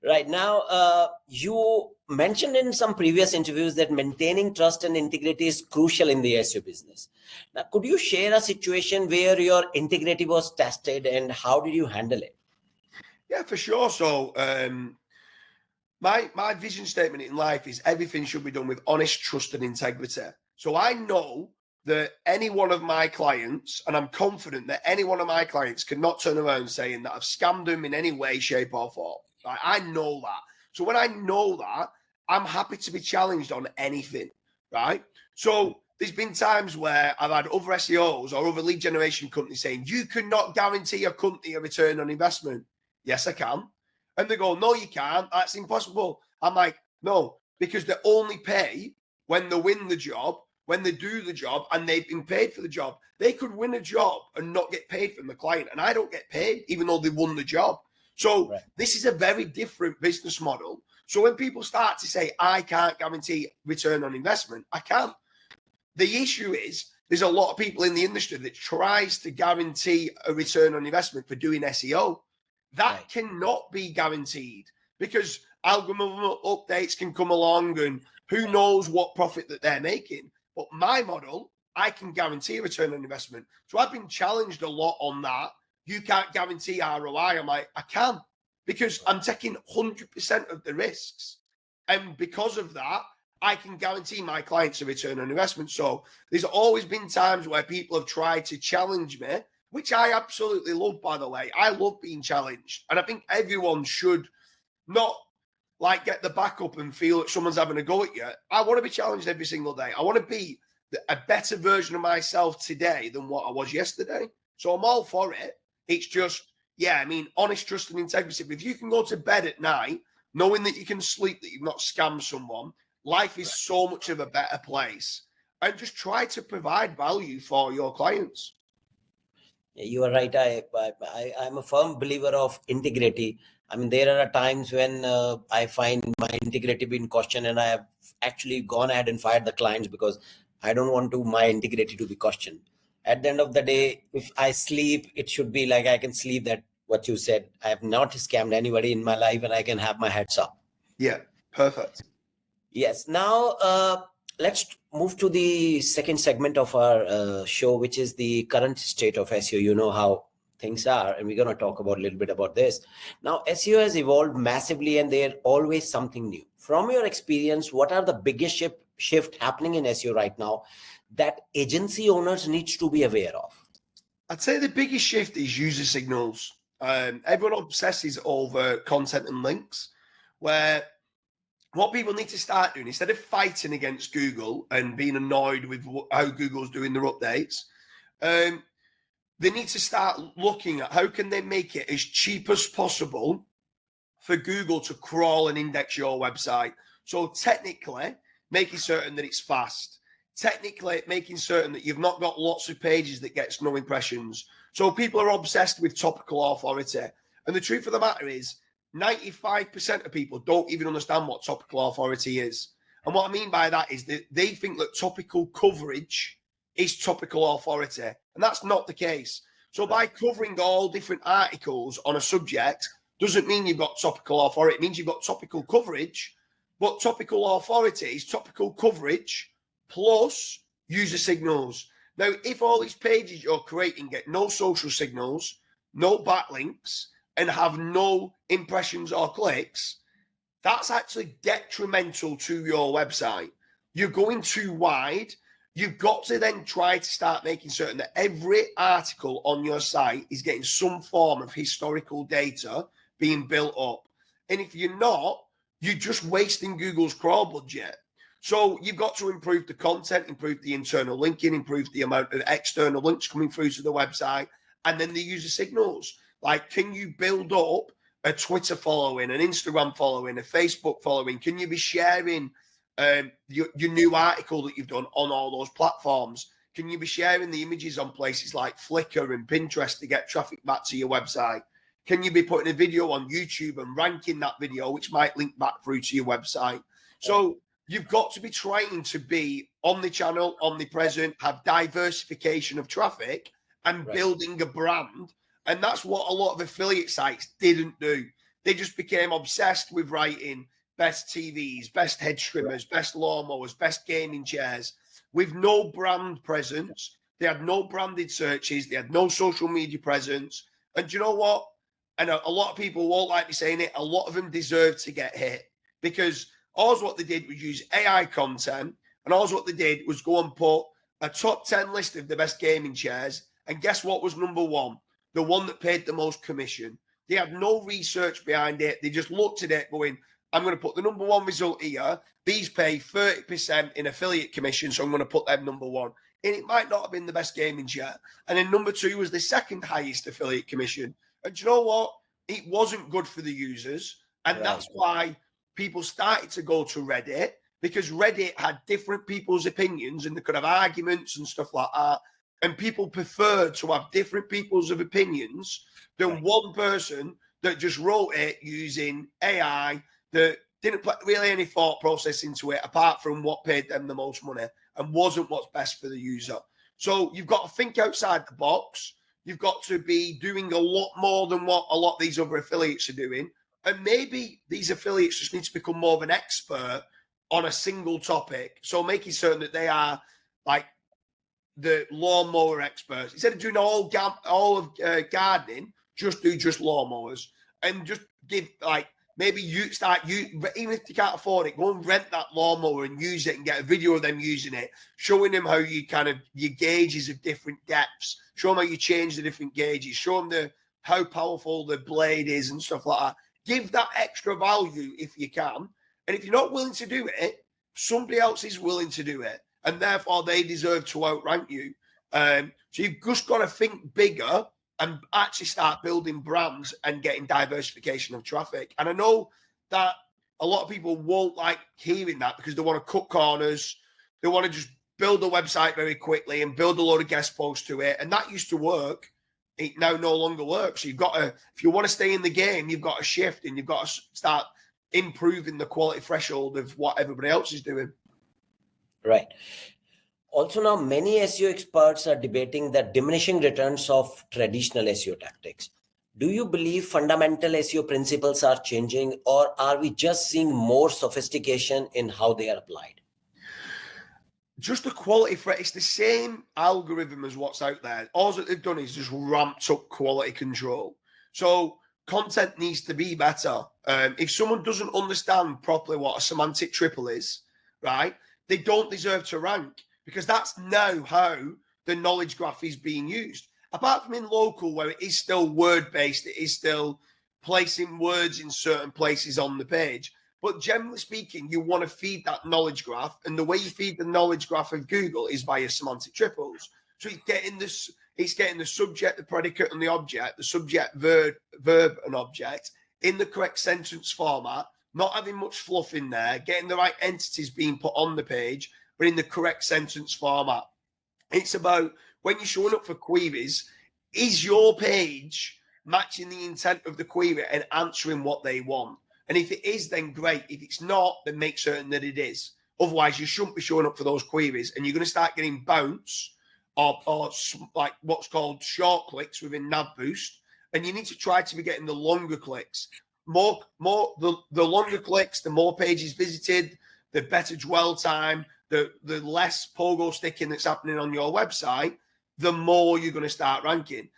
Right now, you mentioned in some previous interviews that maintaining trust and integrity is crucial in the SEO business. Now, could you share a situation where your integrity was tested, and how did you handle it? Yeah, for sure. So my vision statement in life is everything should be done with honest, trust, and integrity. So I know that any one of my clients, and I'm confident that any one of my clients cannot turn around saying that I've scammed them in any way, shape, or form. Right? I know that. So when I know that, I'm happy to be challenged on anything, right? So there's been times where I've had other SEOs or other lead generation companies saying, you cannot guarantee your company a return on investment. Yes, I can. And they go, no, you can't. That's impossible. I'm like, no, because they only pay when they win the job, when they do the job, and they've been paid for the job. They could win a job and not get paid from the client, and I don't get paid even though they won the job. So this is a very different business model. So when people start to say, I can't guarantee return on investment, I can't. The issue is there's a lot of people in the industry that tries to guarantee a return on investment for doing SEO. That cannot be guaranteed because algorithm updates can come along and who knows what profit that they're making. But my model, I can guarantee a return on investment. So I've been challenged a lot on that. You can't guarantee ROI. I'm like, I can, because I'm taking 100% of the risks. And because of that, I can guarantee my clients a return on investment. So there's always been times where people have tried to challenge me, which I absolutely love, by the way. I love being challenged. And I think everyone should not like get the back up and feel that someone's having a go at you. I want to be challenged every single day. I want to be a better version of myself today than what I was yesterday. So I'm all for it. It's just, yeah, I mean, honest, trust, and integrity. If you can go to bed at night knowing that you can sleep, that you've not scammed someone, life is so much of a better place. And just try to provide value for your clients. You are right. I'm a firm believer of integrity. I mean, there are times when I find my integrity being questioned, and I have actually gone ahead and fired the clients because I don't want my integrity to be questioned. At the end of the day, if I sleep, it should be like I can sleep that what you said. I have not scammed anybody in my life and I can have my heads up. Yeah, perfect. Yes. Now, let's move to the second segment of our show, which is the current state of SEO. You know how things are, and we're going to talk about a little bit about this. Now, SEO has evolved massively and there's always something new. From your experience, what are the biggest shift happening in SEO right now that agency owners need to be aware of? I'd say the biggest shift is user signals. Everyone obsesses over content and links, where what people need to start doing, instead of fighting against Google and being annoyed with how Google's doing their updates, they need to start looking at how can they make it as cheap as possible for Google to crawl and index your website. So technically, making certain that it's fast. Technically, making certain that you've not got lots of pages that gets no impressions. So people are obsessed with topical authority. And the truth of the matter is, 95% of people don't even understand what topical authority is. And what I mean by that is that they think that topical coverage is topical authority. And that's not the case. So by covering all different articles on a subject doesn't mean you've got topical authority. It means you've got topical coverage. But topical authority is topical coverage plus user signals. Now, if all these pages you're creating get no social signals, no backlinks, and have no impressions or clicks, that's actually detrimental to your website. You're going too wide. You've got to then try to start making certain that every article on your site is getting some form of historical data being built up. And if you're not, you're just wasting Google's crawl budget. So you've got to improve the content, improve the internal linking, improve the amount of external links coming through to the website, and then the user signals. Like, can you build up a Twitter following, an Instagram following, a Facebook following? Can you be sharing your new article that you've done on all those platforms? Can you be sharing the images on places like Flickr and Pinterest to get traffic back to your website? Can you be putting a video on YouTube and ranking that video, which might link back through to your website? So you've got to be trying to be omni-channel, omnipresent, have diversification of traffic and building a brand. And that's what a lot of affiliate sites didn't do. They just became obsessed with writing best TVs, best hedge trimmers, best lawnmowers, best gaming chairs with no brand presence. They had no branded searches. They had no social media presence. And do you know what? And a lot of people won't like me saying it. A lot of them deserve to get hit because all what they did was use AI content. And all what they did was go and put a top 10 list of the best gaming chairs. And guess what was number one? The one that paid the most commission. They had no research behind it. They just looked at it going, I'm going to put the number one result here. These pay 30% in affiliate commission, so I'm going to put them number one. And it might not have been the best gaming chair. And then number two was the second highest affiliate commission. And do you know what? It wasn't good for the users. And that's why people started to go to Reddit, because Reddit had different people's opinions and they could have arguments and stuff like that. And people preferred to have different people's opinions than one person that just wrote it using AI that didn't put really any thought process into it apart from what paid them the most money and wasn't what's best for the user. So you've got to think outside the box. You've got to be doing a lot more than what a lot of these other affiliates are doing. And maybe these affiliates just need to become more of an expert on a single topic. So making certain that they are like the lawnmower experts. Instead of doing all of gardening, just do just lawnmowers and just give like maybe you even if you can't afford it, go and rent that lawnmower and use it and get a video of them using it, showing them how you kind of your gauges of different depths, show them how you change the different gauges, show them how powerful the blade is and stuff like that. Give that extra value if you can. And if you're not willing to do it, somebody else is willing to do it. And therefore they deserve to outrank you. So you've just got to think bigger and actually start building brands and getting diversification of traffic. And I know that a lot of people won't like hearing that because they want to cut corners. They want to just build a website very quickly and build a load of guest posts to it. And that used to work. It now no longer works. So you've got to, if you want to stay in the game, you've got to shift and you've got to start improving the quality threshold of what everybody else is doing. Right. Also, now many SEO experts are debating the diminishing returns of traditional SEO tactics. Do you believe fundamental SEO principles are changing, or are we just seeing more sophistication in how they are applied? Just the quality for it. It's the same algorithm as what's out there. All that they've done is just ramped up quality control. So content needs to be better. If someone doesn't understand properly what a semantic triple is, right, they don't deserve to rank, because that's now how the knowledge graph is being used. Apart from in local, where it is still word-based, it is still placing words in certain places on the page. But generally speaking, you want to feed that knowledge graph. And the way you feed the knowledge graph of Google is via semantic triples. So it's getting the subject, the predicate, and the object, the subject, verb, and object in the correct sentence format, not having much fluff in there, getting the right entities being put on the page, but in the correct sentence format. It's about when you're showing up for queries, is your page matching the intent of the query and answering what they want? And if it is, then great. If it's not, then make certain that it is. Otherwise, you shouldn't be showing up for those queries, and you're going to start getting bounce or like what's called short clicks within NavBoost. And you need to try to be getting the longer clicks. The longer clicks, the more pages visited, the better dwell time, the less pogo sticking that's happening on your website, the more you're going to start ranking.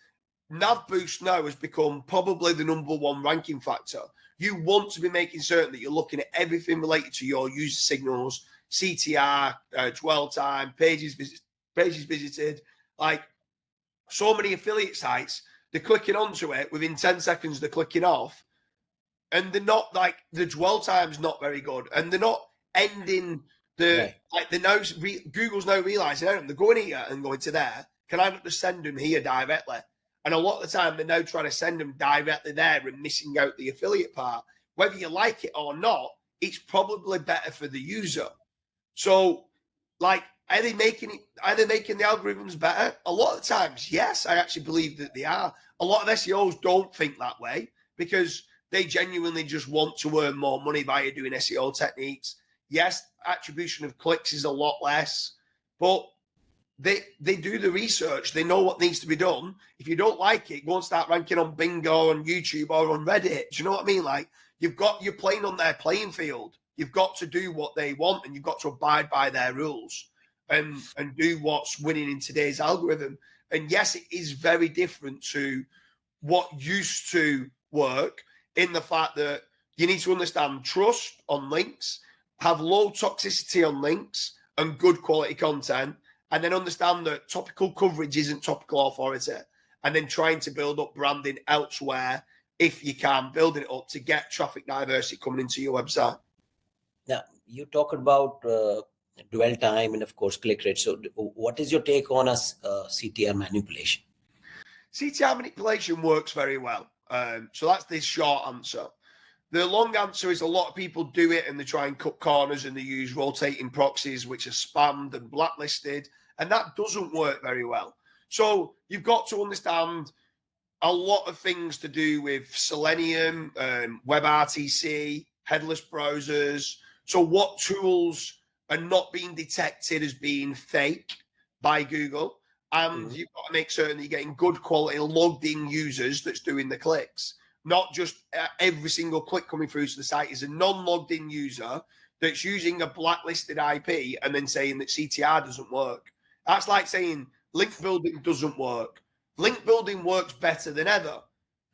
NavBoost now has become probably the number one ranking factor. You want to be making certain that you're looking at everything related to your user signals, CTR, dwell time, pages visited. Like so many affiliate sites, they're clicking onto it within 10 seconds, they're clicking off. And they're not like the dwell time's not very good, and they're not ending the like the now Google's now realizing they're going here and going to there. Can I not just send them here directly? And a lot of the time they're now trying to send them directly there and missing out the affiliate part. Whether you like it or not, it's probably better for the user. So, like, are they making the algorithms better? A lot of times, yes, I actually believe that they are. A lot of SEOs don't think that way because they genuinely just want to earn more money via doing SEO techniques. Yes, attribution of clicks is a lot less, but they do the research. They know what needs to be done. If you don't like it, go and start ranking on Bing or on YouTube or on Reddit. Do you know what I mean? Like, you're playing on their playing field. You've got to do what they want, and you've got to abide by their rules and do what's winning in today's algorithm. And yes, it is very different to what used to work, in the fact that you need to understand trust on links, have low toxicity on links, and good quality content, and then understand that topical coverage isn't topical authority, and then trying to build up branding elsewhere if you can, building it up to get traffic diversity coming into your website. Now, you talked about dwell time and, of course, click rate. So what is your take on CTR manipulation? CTR manipulation works very well. So that's the short answer. The long answer is a lot of people do it and they try and cut corners and they use rotating proxies, which are spammed and blacklisted, and that doesn't work very well. So you've got to understand a lot of things to do with Selenium, WebRTC, headless browsers. So what tools are not being detected as being fake by Google? And you've got to make certain that you're getting good quality logged in users that's doing the clicks, not just every single click coming through to the site is a non-logged in user that's using a blacklisted IP and then saying that CTR doesn't work. That's like saying link building doesn't work. Link building works better than ever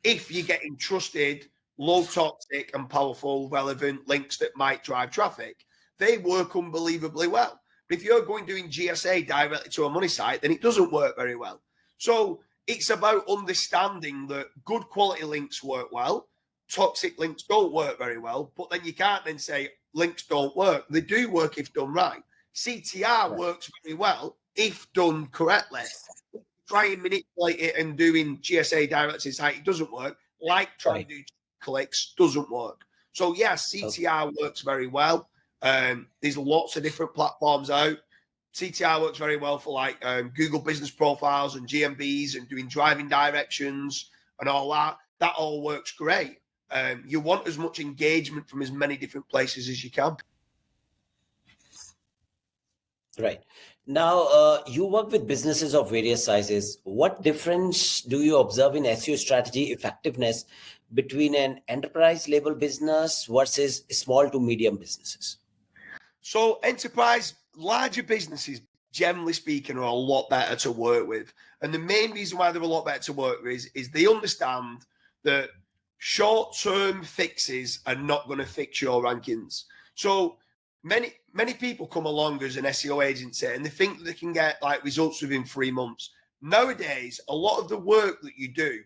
if you're getting trusted, low toxic and powerful, relevant links that might drive traffic. They work unbelievably well. But if you're going doing GSA directly to a money site, then it doesn't work very well. So it's about understanding that good quality links work well, toxic links don't work very well, but then you can't then say links don't work. They do work if done right. CTR works very well if done correctly. Try and manipulate it and doing GSA directly to the site, it doesn't work. Like trying to do clicks doesn't work. So yes, CTR works very well. There's lots of different platforms out. CTR works very well for like Google business profiles and GMBs and doing driving directions and all that. That all works great. You want as much engagement from as many different places as you can. Right. Now, you work with businesses of various sizes. What difference do you observe in SEO strategy effectiveness between an enterprise level business versus small to medium businesses? So enterprise, larger businesses, generally speaking, are a lot better to work with. And the main reason why they're a lot better to work with is they understand that short-term fixes are not going to fix your rankings. So many people come along as an SEO agency and they think that they can get like results within 3 months. Nowadays, a lot of the work that you do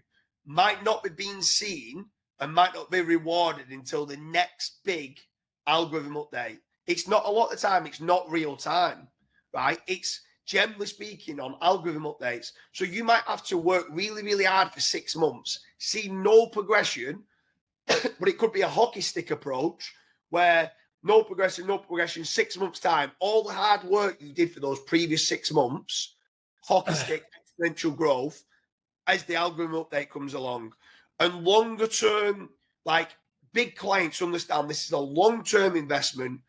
might not be being seen and might not be rewarded until the next big algorithm update. It's not a lot of the time, it's not real time, right? It's generally speaking on algorithm updates. So you might have to work really, really hard for 6 months, see no progression, but it could be a hockey stick approach where no progression, 6 months time, all the hard work you did for those previous 6 months, hockey stick, exponential growth as the algorithm update comes along. And longer term, like big clients understand this is a long-term investment.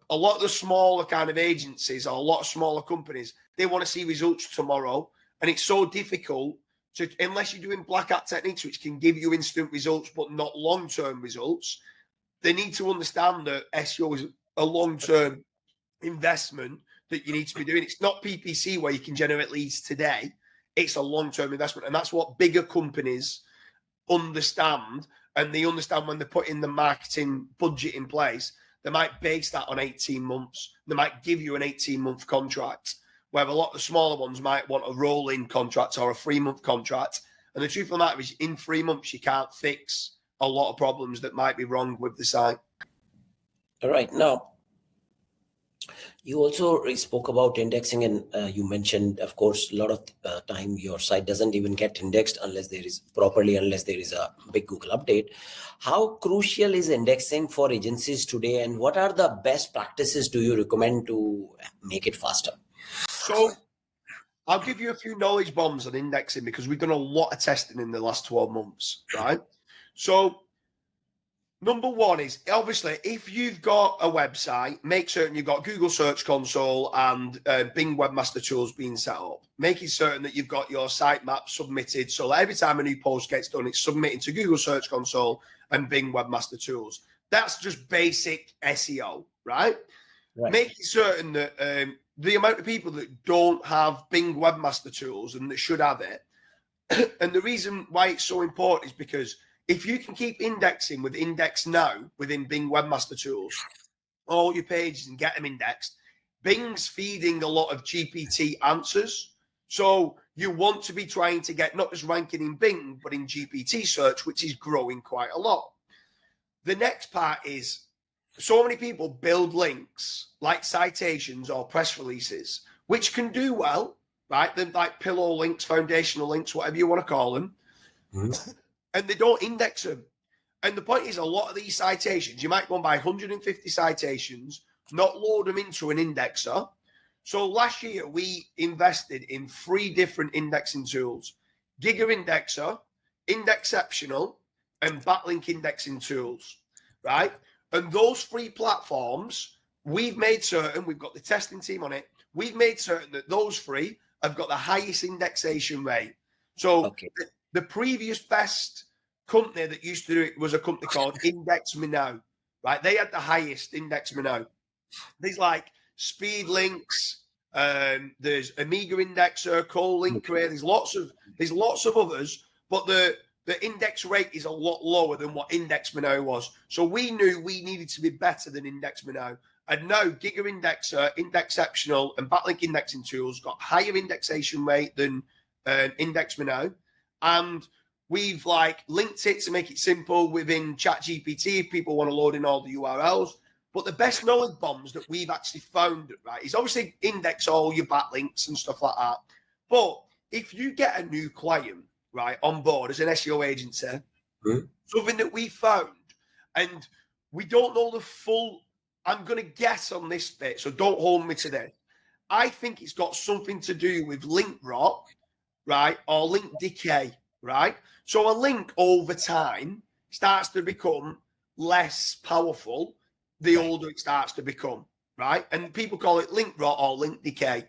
A lot of the smaller kind of agencies or a lot of smaller companies, they want to see results tomorrow. And it's so difficult to, unless you're doing black hat techniques, which can give you instant results, but not long-term results, they need to understand that SEO is a long-term investment that you need to be doing. It's not PPC where you can generate leads today. It's a long-term investment. And that's what bigger companies understand. And they understand when they're putting the marketing budget in place, they might base that on 18 months. They might give you an 18-month contract, where a lot of the smaller ones might want a rolling contract or a 3-month contract. And the truth of the matter is, in 3 months, you can't fix a lot of problems that might be wrong with the site. All right. Now, you also spoke about indexing, and you mentioned, of course, a lot of time your site doesn't even get indexed unless there is a big Google update. How crucial is indexing for agencies today, and what are the best practices do you recommend to make it faster? So I'll give you a few knowledge bombs on indexing because we've done a lot of testing in the last 12 months, right? So number one is, obviously, if you've got a website, make certain you've got Google Search Console and Bing Webmaster Tools being set up. Making certain that you've got your sitemap submitted so that every time a new post gets done, it's submitted to Google Search Console and Bing Webmaster Tools. That's just basic SEO, right? Making certain that the amount of people that don't have Bing Webmaster Tools and that should have it, and the reason why it's so important is because if you can keep indexing with Index Now within Bing Webmaster Tools, all your pages and get them indexed, Bing's feeding a lot of GPT answers. So you want to be trying to get not just ranking in Bing, but in GPT search, which is growing quite a lot. The next part is so many people build links like citations or press releases, which can do well, right? They're like pillow links, foundational links, whatever you want to call them. And they don't index them. And the point is, a lot of these citations, you might go and buy 150 citations, not load them into an indexer. So last year, we invested in 3 different indexing tools: Giga Indexer, Indexceptional, and Backlink Indexing Tools, right? And those 3 platforms, we've made certain, we've got the testing team on it, we've made certain that those 3 have got the highest indexation rate. So the previous best company that used to do it was a company called Index Me Now, right? They had the highest Index Me Now. There's like Speed Links, there's Amiga Indexer, Link Creator. There's lots of others, but the index rate is a lot lower than what Index Me Now was. So we knew we needed to be better than Index Me Now. And now Giga Indexer, Indexceptional, and Backlink indexing tools got higher indexation rate than Index Me Now. And we've like linked it to make it simple within ChatGPT if people want to load in all the URLs. But the best knowledge bombs that we've actually found, right, is obviously index all your backlinks and stuff like that. But if you get a new client, right, on board as an SEO agency, something that we found, and we don't know the full, I'm going to guess on this bit, so don't hold me to this. I think it's got something to do with link rot, right, or link decay, right? So a link over time starts to become less powerful the older it starts to become, right? And people call it link rot or link decay.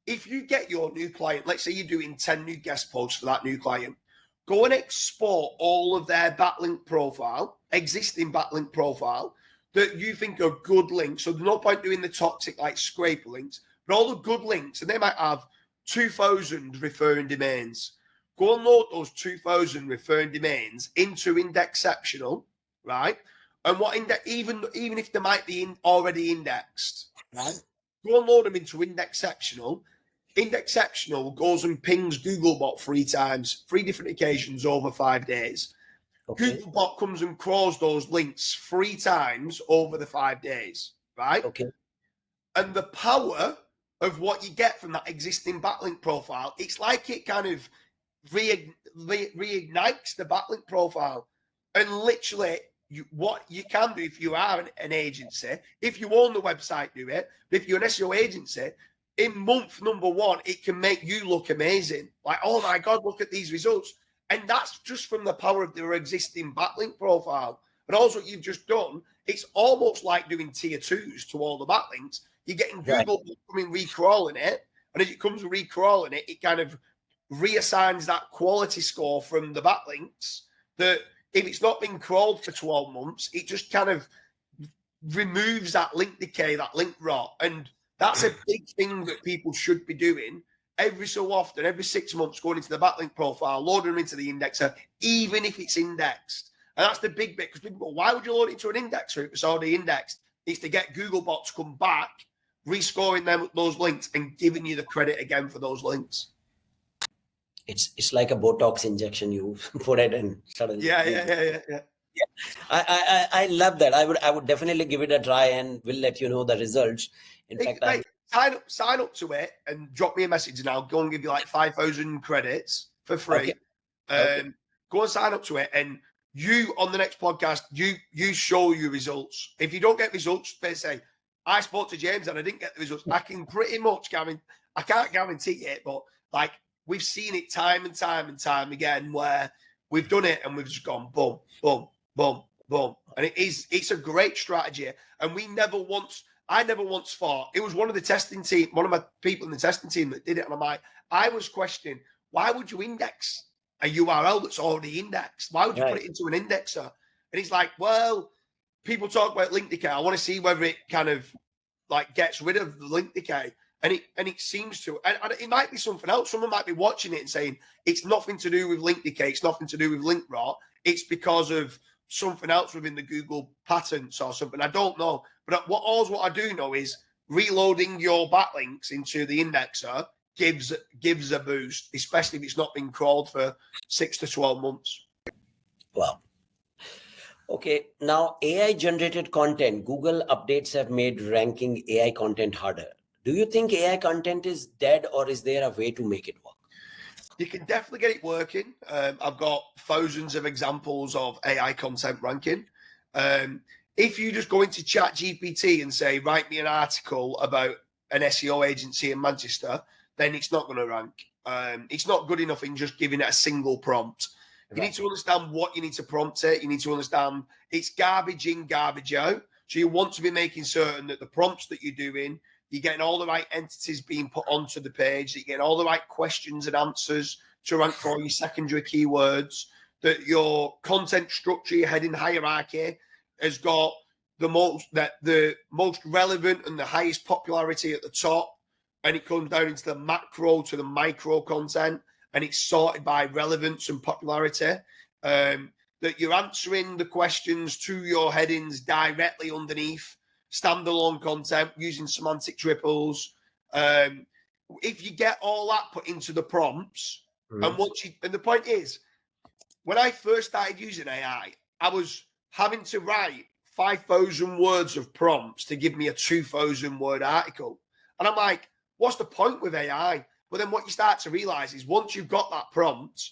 If you get your new client, let's say you're doing 10 new guest posts for that new client, go and export all of their backlink profile, existing backlink profile, that you think are good links. So there's no point doing the toxic like scraper links, but all the good links, and they might have 2,000 referring domains. Go and load those 2,000 referring domains into Indexceptional, right? And what even if they might be already indexed, right? Go and load them into Indexceptional. Indexceptional goes and pings Googlebot 3 times, 3 different occasions over 5 days. Googlebot comes and crawls those links 3 times over the 5 days, right? And the power of what you get from that existing backlink profile, it's like it kind of reignites the backlink profile. And literally, what you can do if you are an agency, if you own the website, do it. But if you're an SEO agency, in month number 1, it can make you look amazing. Like, oh my God, look at these results. And that's just from the power of their existing backlink profile. And also what you've just done, it's almost like doing tier 2s to all the backlinks. You're getting Google coming recrawling it. And as it comes recrawling it, it kind of reassigns that quality score from the backlinks that if it's not been crawled for 12 months, it just kind of removes that link decay, that link rot. And that's a big thing that people should be doing every so often, every 6 months, going into the backlink profile, loading them into the indexer, even if it's indexed. And that's the big bit, because people go, why would you load it into an indexer if it's already indexed? It's to get Googlebot to come back, rescoring them those links and giving you the credit again for those links. It's like a Botox injection. You put it and suddenly. Yeah. I love that. I would definitely give it a try, and we'll let you know the results. In fact, sign up to it and drop me a message, and I'll go and give you like 5,000 credits for free. Go and sign up to it, and you on the next podcast, you show your results. If you don't get results, they say, I spoke to James and I didn't get the results. I can pretty much I can't guarantee it, but like, we've seen it time and time again where we've done it and we've just gone boom, boom, boom, boom. And it's a great strategy. And I never once thought, it was one of my people in the testing team that did it. And I was questioning, why would you index a URL that's already indexed? Why would you put it into an indexer? And he's like, well, people talk about link decay. I want to see whether it kind of like gets rid of the link decay. And it seems to, and it might be something else. Someone might be watching it and saying it's nothing to do with link decay, it's nothing to do with link rot. It's because of something else within the Google patents or something. I don't know. But what I do know is reloading your backlinks into the indexer gives a boost, especially if it's not been crawled for 6 to 12 months. Wow. Okay, now AI generated content. Google updates have made ranking AI content harder. Do you think AI content is dead, or is there a way to make it work? You can definitely get it working. I've got thousands of examples of AI content ranking. If you just go into ChatGPT and say, write me an article about an SEO agency in Manchester, then it's not going to rank. It's not good enough in just giving it a single prompt. You need to understand what you need to prompt it. You need to understand it's garbage in, garbage out. So you want to be making certain that the prompts that you're doing, you're getting all the right entities being put onto the page, that you're getting all the right questions and answers to rank for all your secondary keywords, that your content structure, your heading hierarchy has got the most relevant and the highest popularity at the top, and it comes down into the macro to the micro content, and it's sorted by relevance and popularity. That you're answering the questions to your headings directly underneath standalone content using semantic triples. If you get all that put into the prompts, and the point is, when I first started using AI, I was having to write 5,000 words of prompts to give me a 2,000 word article. And I'm like, what's the point with AI? But then what you start to realize is once you've got that prompt,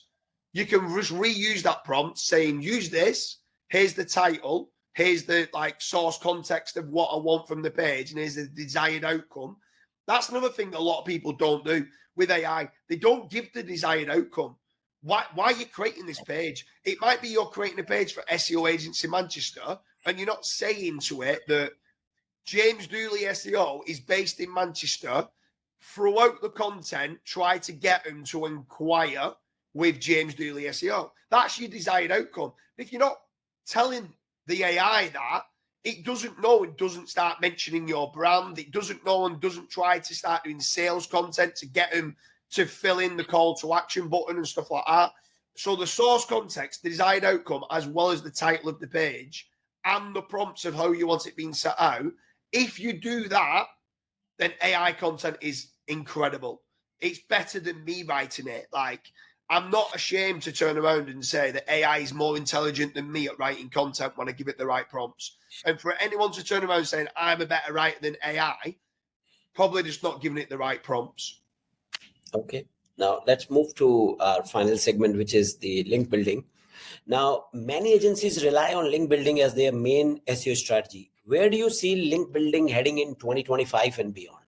you can just reuse that prompt saying, use this, here's the title, here's the source context of what I want from the page, and here's the desired outcome. That's another thing that a lot of people don't do with AI. They don't give the desired outcome. Why are you creating this page? It might be you're creating a page for SEO Agency Manchester, and you're not saying to it that James Dooley SEO is based in Manchester. Throughout the content, try to get them to inquire with James Dooley SEO. That's your desired outcome. If you're not telling the AI that, it doesn't know and doesn't start mentioning your brand. It doesn't know and doesn't try to start doing sales content to get them to fill in the call to action button and stuff like that. So the source context, the desired outcome, as well as the title of the page and the prompts of how you want it being set out, if you do that, then AI content is incredible. It's better than me writing it. I'm not ashamed to turn around and say that AI is more intelligent than me at writing content when I give it the right prompts. And for anyone to turn around saying I'm a better writer than AI, probably just not giving it the right prompts. Okay. Now let's move to our final segment, which is the link building. Now, many agencies rely on link building as their main SEO strategy. Where do you see link building heading in 2025 and beyond?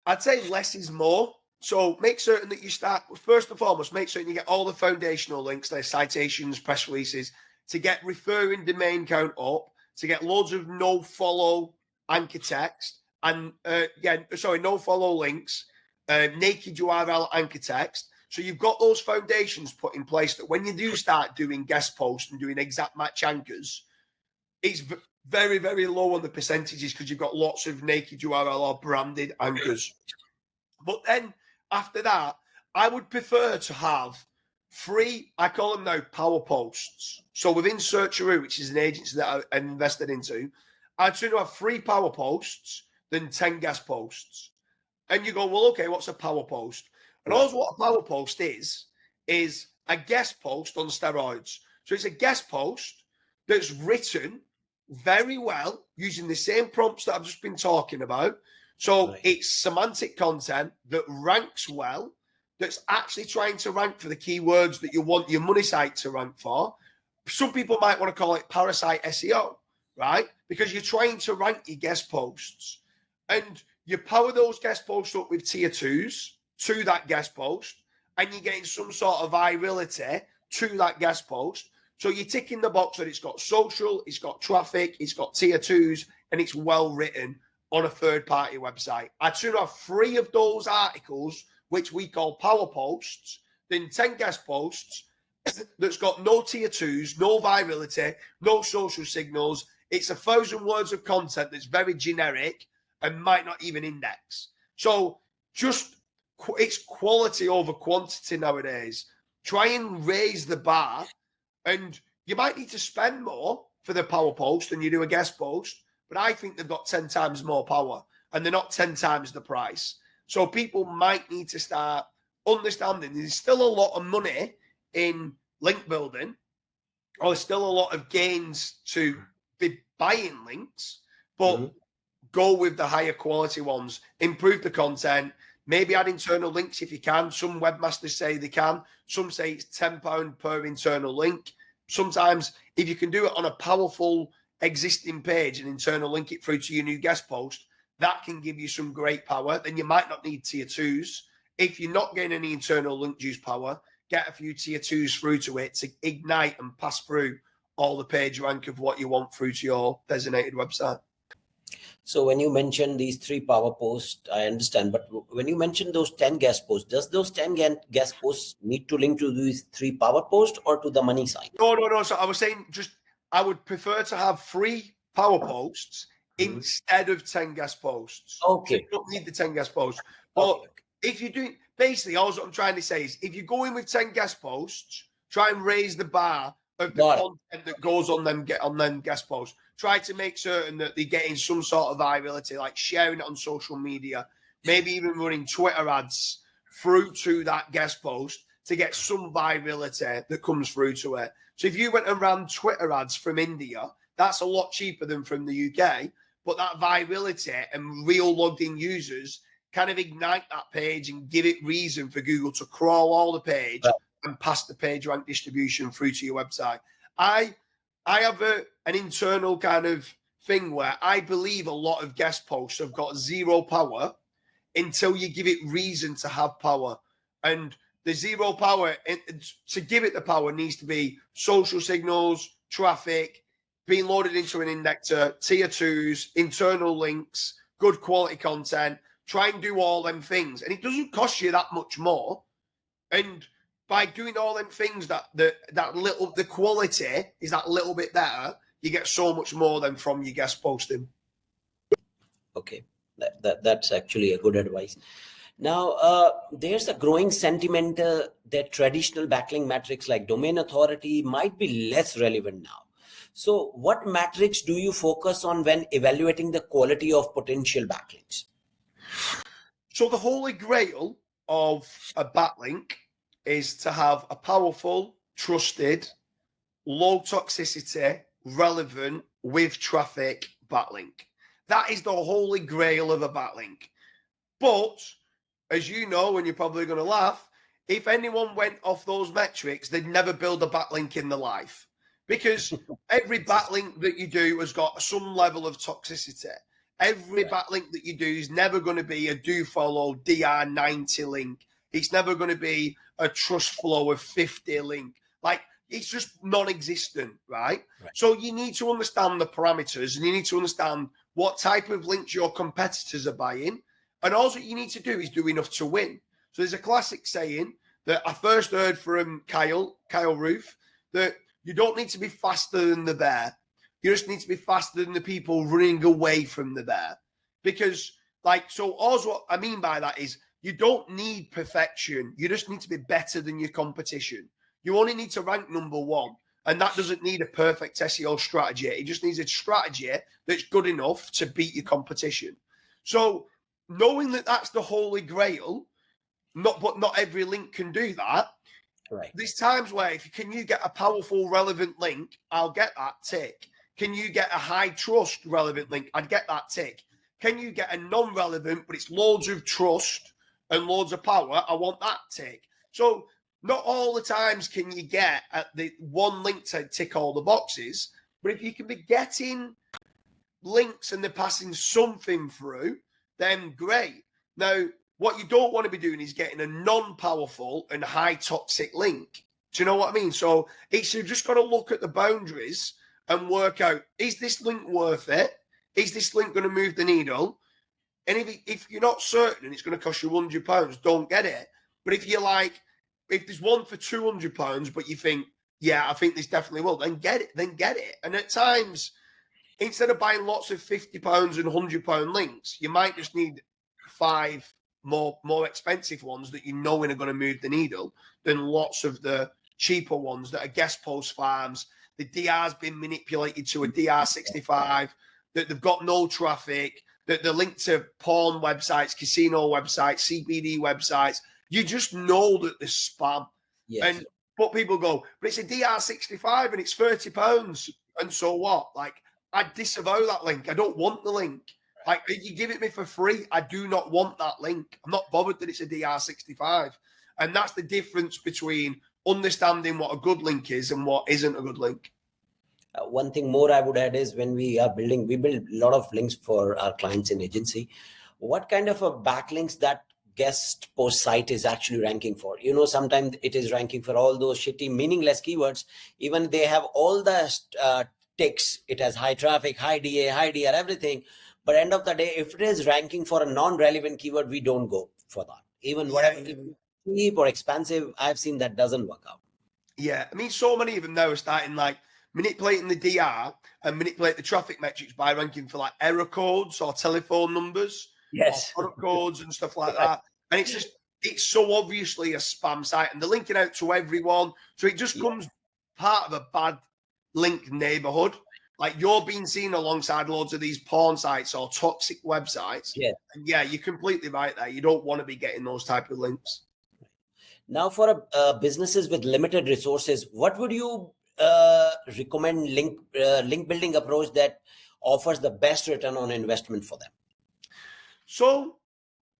I'd say less is more. So make certain that you start, first and foremost, make certain you get all the foundational links, their citations, press releases, to get referring domain count up, to get loads of no follow anchor text, and no follow links, naked URL anchor text. So you've got those foundations put in place that when you do start doing guest posts and doing exact match anchors, it's very, very low on the percentages because you've got lots of naked URL or branded anchors. But then after that, I would prefer to have 3, I call them now power posts. So within Searcheroo, which is an agency that I invested into, I'd sooner have 3 power posts than 10 guest posts. And you go, well, okay, what's a power post? And also what a power post is a guest post on steroids. So it's a guest post that's written very well using the same prompts that I've just been talking about. So it's semantic content that ranks well, that's actually trying to rank for the keywords that you want your money site to rank for. Some people might want to call it parasite SEO, right? Because you're trying to rank your guest posts. And you power those guest posts up with tier 2s to that guest post, and you're getting some sort of virality to that guest post. So you're ticking the box that it's got social, it's got traffic, it's got tier 2s, and it's well written on a third-party website. I'd sooner have 3 of those articles, which we call power posts, than 10 guest posts that's got no tier 2s, no virality, no social signals. It's 1,000 words of content that's very generic and might not even index. So it's quality over quantity nowadays. Try and raise the bar, and you might need to spend more for the power post than you do a guest post, but I think they've got 10 times more power and they're not 10 times the price. So people might need to start understanding there's still a lot of money in link building, or there's still a lot of gains to be buying links, but go with the higher quality ones, improve the content, maybe add internal links if you can. Some webmasters say they can. Some say it's £10 per internal link. Sometimes if you can do it on a powerful existing page and internal link it through to your new guest post, that can give you some great power. Then you might not need tier 2s. If you're not getting any internal link juice power, get a few tier 2s through to it to ignite and pass through all the page rank of what you want through to your designated website. So when you mention these 3 power posts, I understand, but when you mention those 10 guest posts, does those 10 guest posts need to link to these 3 power posts or to the money side? No. So I was saying I would prefer to have 3 power posts instead of 10 guest posts. Okay. So you don't need the 10 guest posts. But Okay. if you do, basically, all what I'm trying to say is if you go in with 10 guest posts, try and raise the bar of the content that goes on them guest posts. Try to make certain that they're getting some sort of virality, like sharing it on social media, maybe even running Twitter ads through to that guest post to get some virality that comes through to it. So if you went and ran Twitter ads from India, that's a lot cheaper than from the UK, but that virality and real logged in users kind of ignite that page and give it reason for Google to crawl all the page and pass the page rank distribution through to your website. I have an internal kind of thing where I believe a lot of guest posts have got 0 power until you give it reason to have power. And the 0 power, to give it the power, needs to be social signals, traffic, being loaded into an indexer, tier 2s, internal links, good quality content. Try and do all them things. And it doesn't cost you that much more. And by doing all them things, the quality is that little bit better, you get so much more than from your guest posting. Okay, that's actually a good advice. Now, there's a growing sentiment that traditional backlink metrics like domain authority might be less relevant now. So what metrics do you focus on when evaluating the quality of potential backlinks? So the holy grail of a backlink is to have a powerful, trusted, low toxicity, relevant, with traffic backlink. That is the holy grail of a backlink. But as you know, and you're probably going to laugh, if anyone went off those metrics, they'd never build a backlink in their life, because every backlink that you do has got some level of toxicity. Every backlink that you do is never going to be a do follow DR90 link. It's never going to be a trust flow of 50 link. Like, it's just non-existent, right? So you need to understand the parameters, and you need to understand what type of links your competitors are buying. And all that you need to do is do enough to win. So there's a classic saying that I first heard from Kyle Roof, that you don't need to be faster than the bear. You just need to be faster than the people running away from the bear. Because, so also what I mean by that is you don't need perfection. You just need to be better than your competition. You only need to rank number 1. And that doesn't need a perfect SEO strategy. It just needs a strategy that's good enough to beat your competition. So knowing that that's the holy grail, but not every link can do that. Right. There's times where can you get a powerful, relevant link, I'll get that tick. Can you get a high trust relevant link? I'd get that tick. Can you get a non-relevant, but it's loads of trust and loads of power? I want that tick. So not all the times can you get the one link to tick all the boxes, but if you can be getting links and they're passing something through, then great. Now, what you don't want to be doing is getting a non-powerful and high toxic link. Do you know what I mean? So you've just got to look at the boundaries and work out, is this link worth it? Is this link going to move the needle? And if you're not certain and it's going to cost you £100, don't get it. But if you're like, if there's one for £200, but you think, yeah, I think this definitely will, then get it. And at times, instead of buying lots of £50 and £100 links, you might just need 5 more expensive ones that you know are going to move the needle than lots of the cheaper ones that are guest post farms. The DR's been manipulated to a DR65, that they've got no traffic, that they're linked to porn websites, casino websites, CBD websites. You just know that there's spam. Yes. But people go, but it's a DR65 and it's £30. And so what? Like, I disavow that link. I don't want the link. Like, if you give it me for free, I do not want that link. I'm not bothered that it's a DR65. And that's the difference between understanding what a good link is and what isn't a good link. One thing more I would add is when we build a lot of links for our clients in agency. What kind of a backlinks that guest post site is actually ranking for? Sometimes it is ranking for all those shitty, meaningless keywords. Even they have all the ticks. It has high traffic, high DA, high DR, everything. But end of the day, if it is ranking for a non-relevant keyword, we don't go for that. Even whatever cheap or expensive, I've seen that doesn't work out. Yeah, I mean, so many of them now are starting like manipulating the DR and manipulate the traffic metrics by ranking for like error codes or telephone numbers, Yes, or product codes and stuff like that. And it's just, it's so obviously a spam site, and they're linking out to everyone. So it just comes part of a bad link neighborhood. Like you're being seen alongside loads of these porn sites or toxic websites. Yeah. And yeah, you're completely right there. You don't want to be getting those type of links. Now, for businesses with limited resources, what would you recommend link building approach that offers the best return on investment for them? So,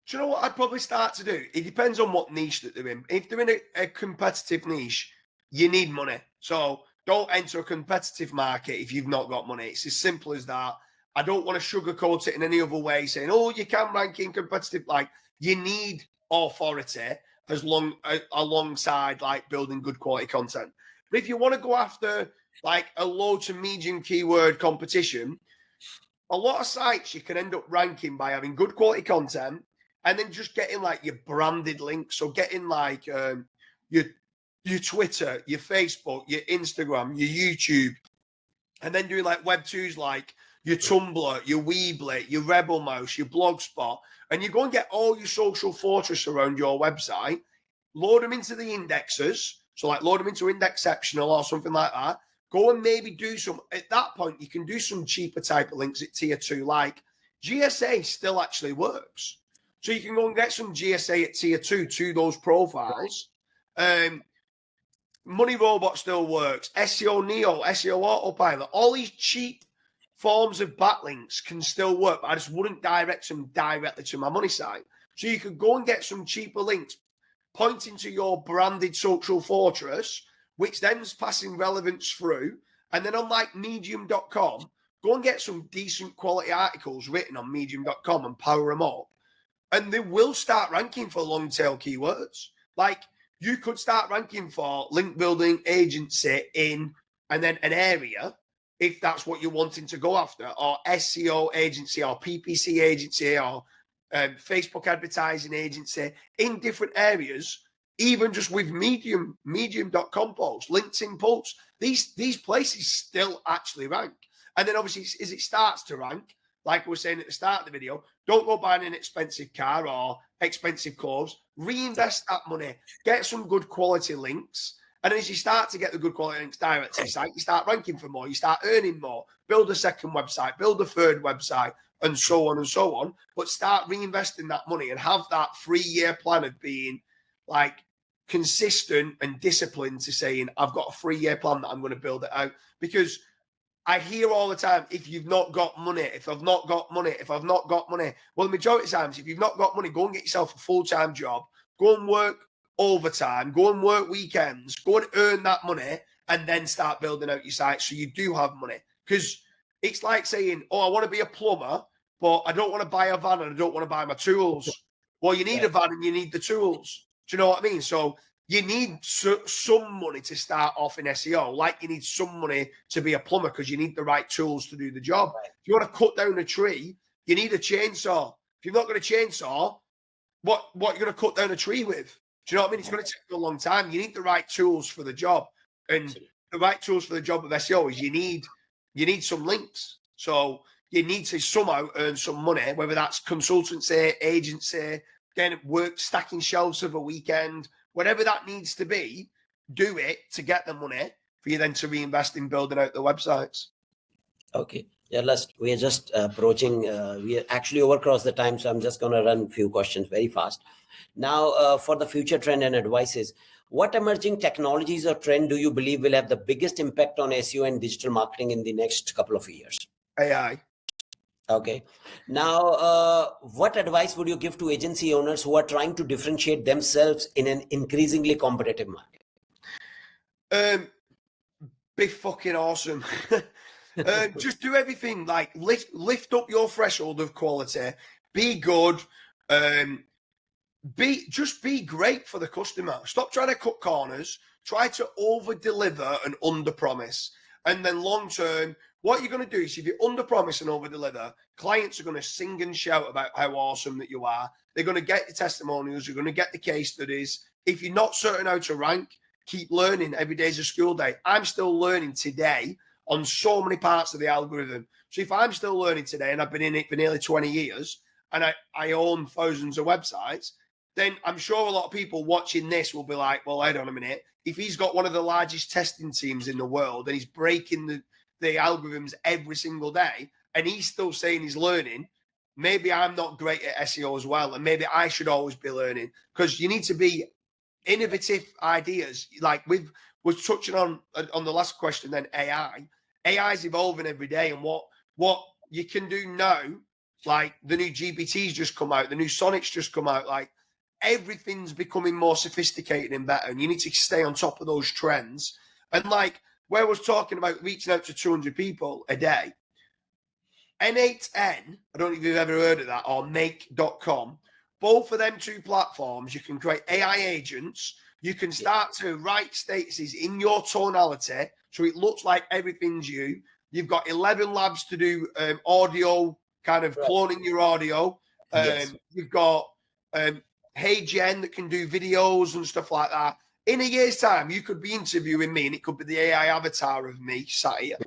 do you know what I'd probably start to do? It depends on what niche that they're in. If they're in a competitive niche, you need money. So don't enter a competitive market if you've not got money. It's as simple as that. I don't want to sugarcoat it in any other way, saying, oh, you can rank in competitive. Like, you need authority alongside like building good quality content. But if you want to go after like a low to medium keyword competition, a lot of sites you can end up ranking by having good quality content and then just getting like your branded links. So getting like your Twitter, your Facebook, your Instagram, your YouTube, and then doing like Web 2s like your Tumblr, your Weebly, your Rebel Mouse, your Blogspot, and you go and get all your social fortress around your website, load them into the indexes. So like load them into Indexceptional or something like that. Go and maybe do some, at that point, you can do some cheaper type of links at tier 2, like GSA still actually works. So you can go and get some GSA at tier 2 to those profiles. Money Robot still works. SEO Neo, SEO Autopilot, all these cheap forms of backlinks can still work, but I just wouldn't direct them directly to my money site. So you could go and get some cheaper links pointing to your branded social fortress, which then is passing relevance through. And then on like medium.com, go and get some decent quality articles written on medium.com and power them up. And they will start ranking for long tail keywords. Like you could start ranking for link building agency in, and then an area, if that's what you're wanting to go after, or SEO agency or PPC agency or Facebook advertising agency in different areas, even just with medium.com posts, LinkedIn posts, these places still actually rank. And then obviously as it starts to rank, like we were saying at the start of the video, don't go buying an expensive car or expensive clothes, reinvest that money, get some good quality links. And as you start to get the good quality links direct to your site, you start ranking for more, you start earning more, build a second website, build a third website, and so on and so on. But start reinvesting that money and have that 3-year plan of being like consistent and disciplined to saying, I've got a 3-year plan that I'm going to build it out. Because I hear all the time, if you've not got money, if I've not got money, if I've not got money. Well, the majority of times, if you've not got money, go and get yourself a full-time job, go and work overtime, go and work weekends, go and earn that money, and then start building out your site so you do have money. Because it's like saying, oh, I want to be a plumber, but I don't want to buy a van and I don't want to buy my tools. Well, you need a van and you need the tools. Do you know what I mean? So you need some money to start off in SEO, like you need some money to be a plumber because you need the right tools to do the job. If you want to cut down a tree, you need a chainsaw. If you've not got a chainsaw, what are you going to cut down a tree with? Do you know what I mean? It's going to take you a long time. You need the right tools for the job. And the right tools for the job of SEO is you need some links. So you need to somehow earn some money, whether that's consultancy, agency, getting work, stacking shelves of a weekend, whatever that needs to be, do it to get the money for you then to reinvest in building out the websites. Okay. Yeah, we are just approaching, we are actually overcrossed the time, so I'm just going to run a few questions very fast. Now, for the future trend and advices, what emerging technologies or trend do you believe will have the biggest impact on SEO and digital marketing in the next couple of years? AI. Okay. Now, what advice would you give to agency owners who are trying to differentiate themselves in an increasingly competitive market? Be fucking awesome. Just do everything, like lift up your threshold of quality. Be good. Be great for the customer. Stop trying to cut corners. Try to over deliver and under promise. And then long term, what you're going to do is if you under promise and over deliver, clients are going to sing and shout about how awesome that you are. They're going to get the testimonials. You're going to get the case studies. If you're not certain how to rank, keep learning. Every day's a school day. I'm still learning today on so many parts of the algorithm. So if I'm still learning today and I've been in it for nearly 20 years and I own thousands of websites, then I'm sure a lot of people watching this will be like, well, hold on a minute. If he's got one of the largest testing teams in the world and he's breaking the algorithms every single day and he's still saying he's learning, maybe I'm not great at SEO as well. And maybe I should always be learning, because you need to be innovative ideas. Like we're touching on the last question, then AI is evolving every day. And what you can do now, like the new GPT's just come out, the new Sonic's just come out, like everything's becoming more sophisticated and better. And you need to stay on top of those trends. And like where I was talking about reaching out to 200 people a day, N8N, I don't know if you've ever heard of that, or make.com, both of them two platforms, you can create AI agents. You can start to write statuses in your tonality, so it looks like everything's you. You've got 11 labs to do audio, kind of cloning your audio. You've got Hey Jen that can do videos and stuff like that. In a year's time, you could be interviewing me and it could be the AI avatar of me sat here.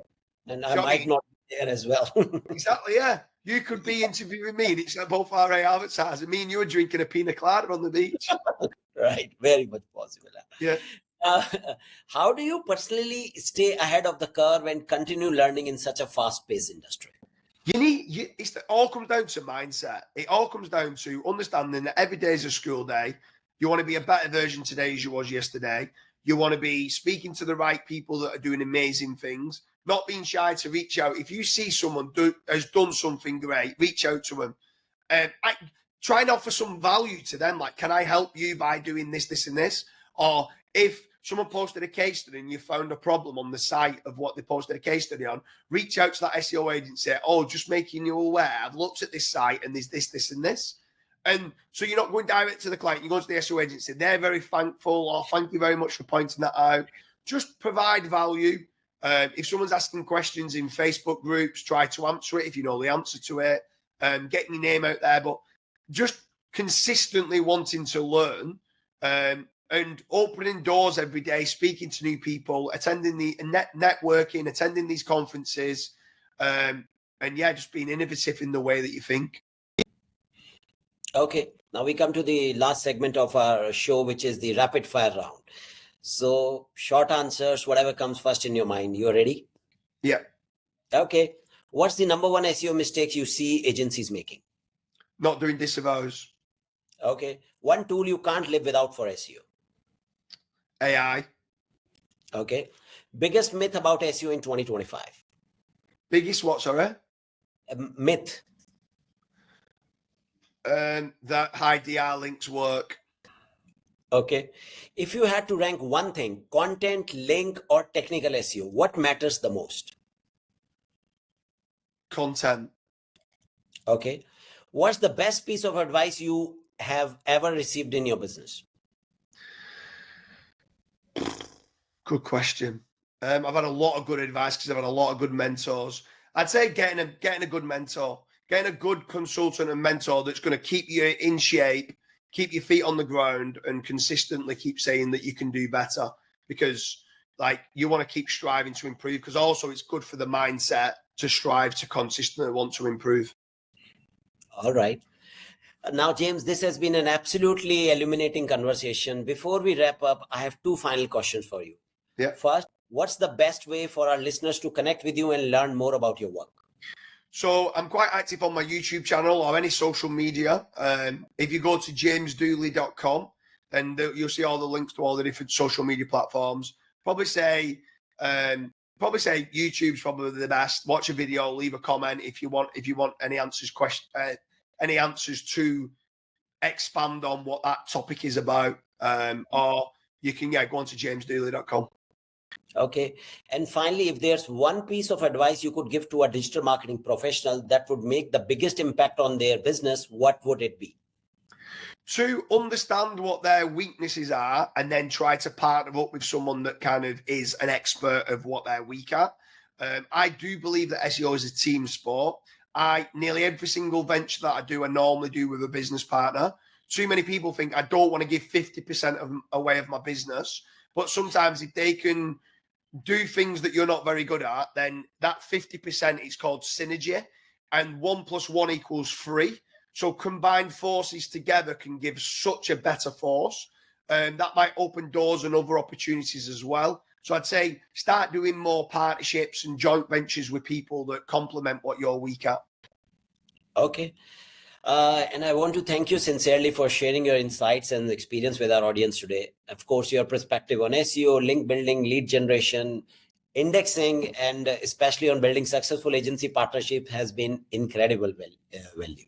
And I might not be there as well. Exactly, yeah. You could be interviewing me and it's both our AI avatars, and me and you are drinking a pina colada on the beach. Right, very much possible. Yeah. How do you personally stay ahead of the curve and continue learning in such a fast-paced industry? It all comes down to mindset. It all comes down to understanding that every day is a school day. You want to be a better version today as you was yesterday. You want to be speaking to the right people that are doing amazing things, not being shy to reach out. If you see someone has done something great, reach out to them. Try and offer some value to them. Like, can I help you by doing this, this, and this? Or if someone posted a case study and you found a problem on the site of what they posted a case study on, reach out to that SEO agency. Oh, just making you aware, I've looked at this site and there's this, this, and this. And so you're not going direct to the client. You go to the SEO agency. They're very thankful. Or thank you very much for pointing that out. Just provide value. If someone's asking questions in Facebook groups, try to answer it if you know the answer to it. Getting your name out there. But just consistently wanting to learn and opening doors every day, speaking to new people, attending the networking, attending these conferences, and yeah, just being innovative in the way that you think. Okay, now we come to the last segment of our show, which is the rapid fire round. So short answers, whatever comes first in your mind. You ready? Yeah. Okay. What's the number one SEO mistake you see agencies making? Not doing disavows. Okay. One tool you can't live without for SEO? AI. Okay. Biggest myth about SEO in 2025? Biggest what, sorry? Myth. That high DR links work. Okay. If you had to rank one thing, content, link, or technical SEO, what matters the most? Content. Okay. What's the best piece of advice you have ever received in your business? Good question. I've had a lot of good advice because I've had a lot of good mentors. I'd say getting a good mentor, getting a good consultant and mentor that's going to keep you in shape, keep your feet on the ground, and consistently keep saying that you can do better, because like you want to keep striving to improve, because also it's good for the mindset to strive to consistently want to improve. All right. Now, James, this has been an absolutely illuminating conversation. Before we wrap up, I have two final questions for you. Yeah. First, what's the best way for our listeners to connect with you and learn more about your work? So I'm quite active on my YouTube channel or any social media. If you go to jamesdooley.com, then you'll see all the links to all the different social media platforms. Probably say YouTube's probably the best. Watch a video, leave a comment if you want any answers to expand on what that topic is about. Or you can go on to jamesdooley.com. Okay. And finally, if there's one piece of advice you could give to a digital marketing professional that would make the biggest impact on their business, what would it be? To understand what their weaknesses are and then try to partner up with someone that kind of is an expert of what they're weak at. I do believe that SEO is a team sport. Nearly every single venture that I do, I normally do with a business partner. Too many people think I don't want to give 50% away of my business, but sometimes if they can do things that you're not very good at, then that 50% is called synergy, and 1 + 1 = 3. So combined forces together can give such a better force, and that might open doors and other opportunities as well. So I'd say start doing more partnerships and joint ventures with people that complement what you're weak at. Okay. And I want to thank you sincerely for sharing your insights and experience with our audience today. Of course, your perspective on SEO, link building, lead generation, indexing, and especially on building successful agency partnership has been incredible value.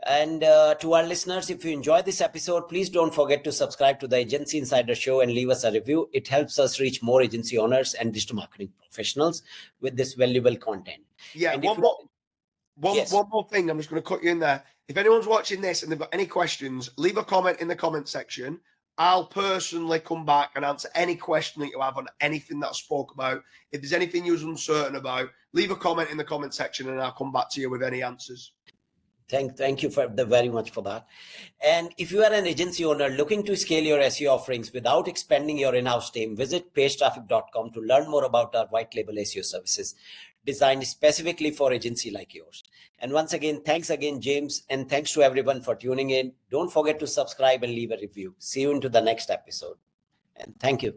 And to our listeners, if you enjoyed this episode, please don't forget to subscribe to the Agency Insider Show and leave us a review. It helps us reach more agency owners and digital marketing professionals with this valuable content. Yeah, and one more thing, I'm just going to cut you in there. If anyone's watching this and they've got any questions, leave a comment in the comment section. I'll personally come back and answer any question that you have on anything that I spoke about. If there's anything you're uncertain about, leave a comment in the comment section and I'll come back to you with any answers. Thank you very much for that. And if you are an agency owner looking to scale your SEO offerings without expanding your in-house team, visit PageTraffic.com to learn more about our white label SEO services designed specifically for agency like yours. And once again, thanks again, James, and thanks to everyone for tuning in. Don't forget to subscribe and leave a review. See you into the next episode. And thank you.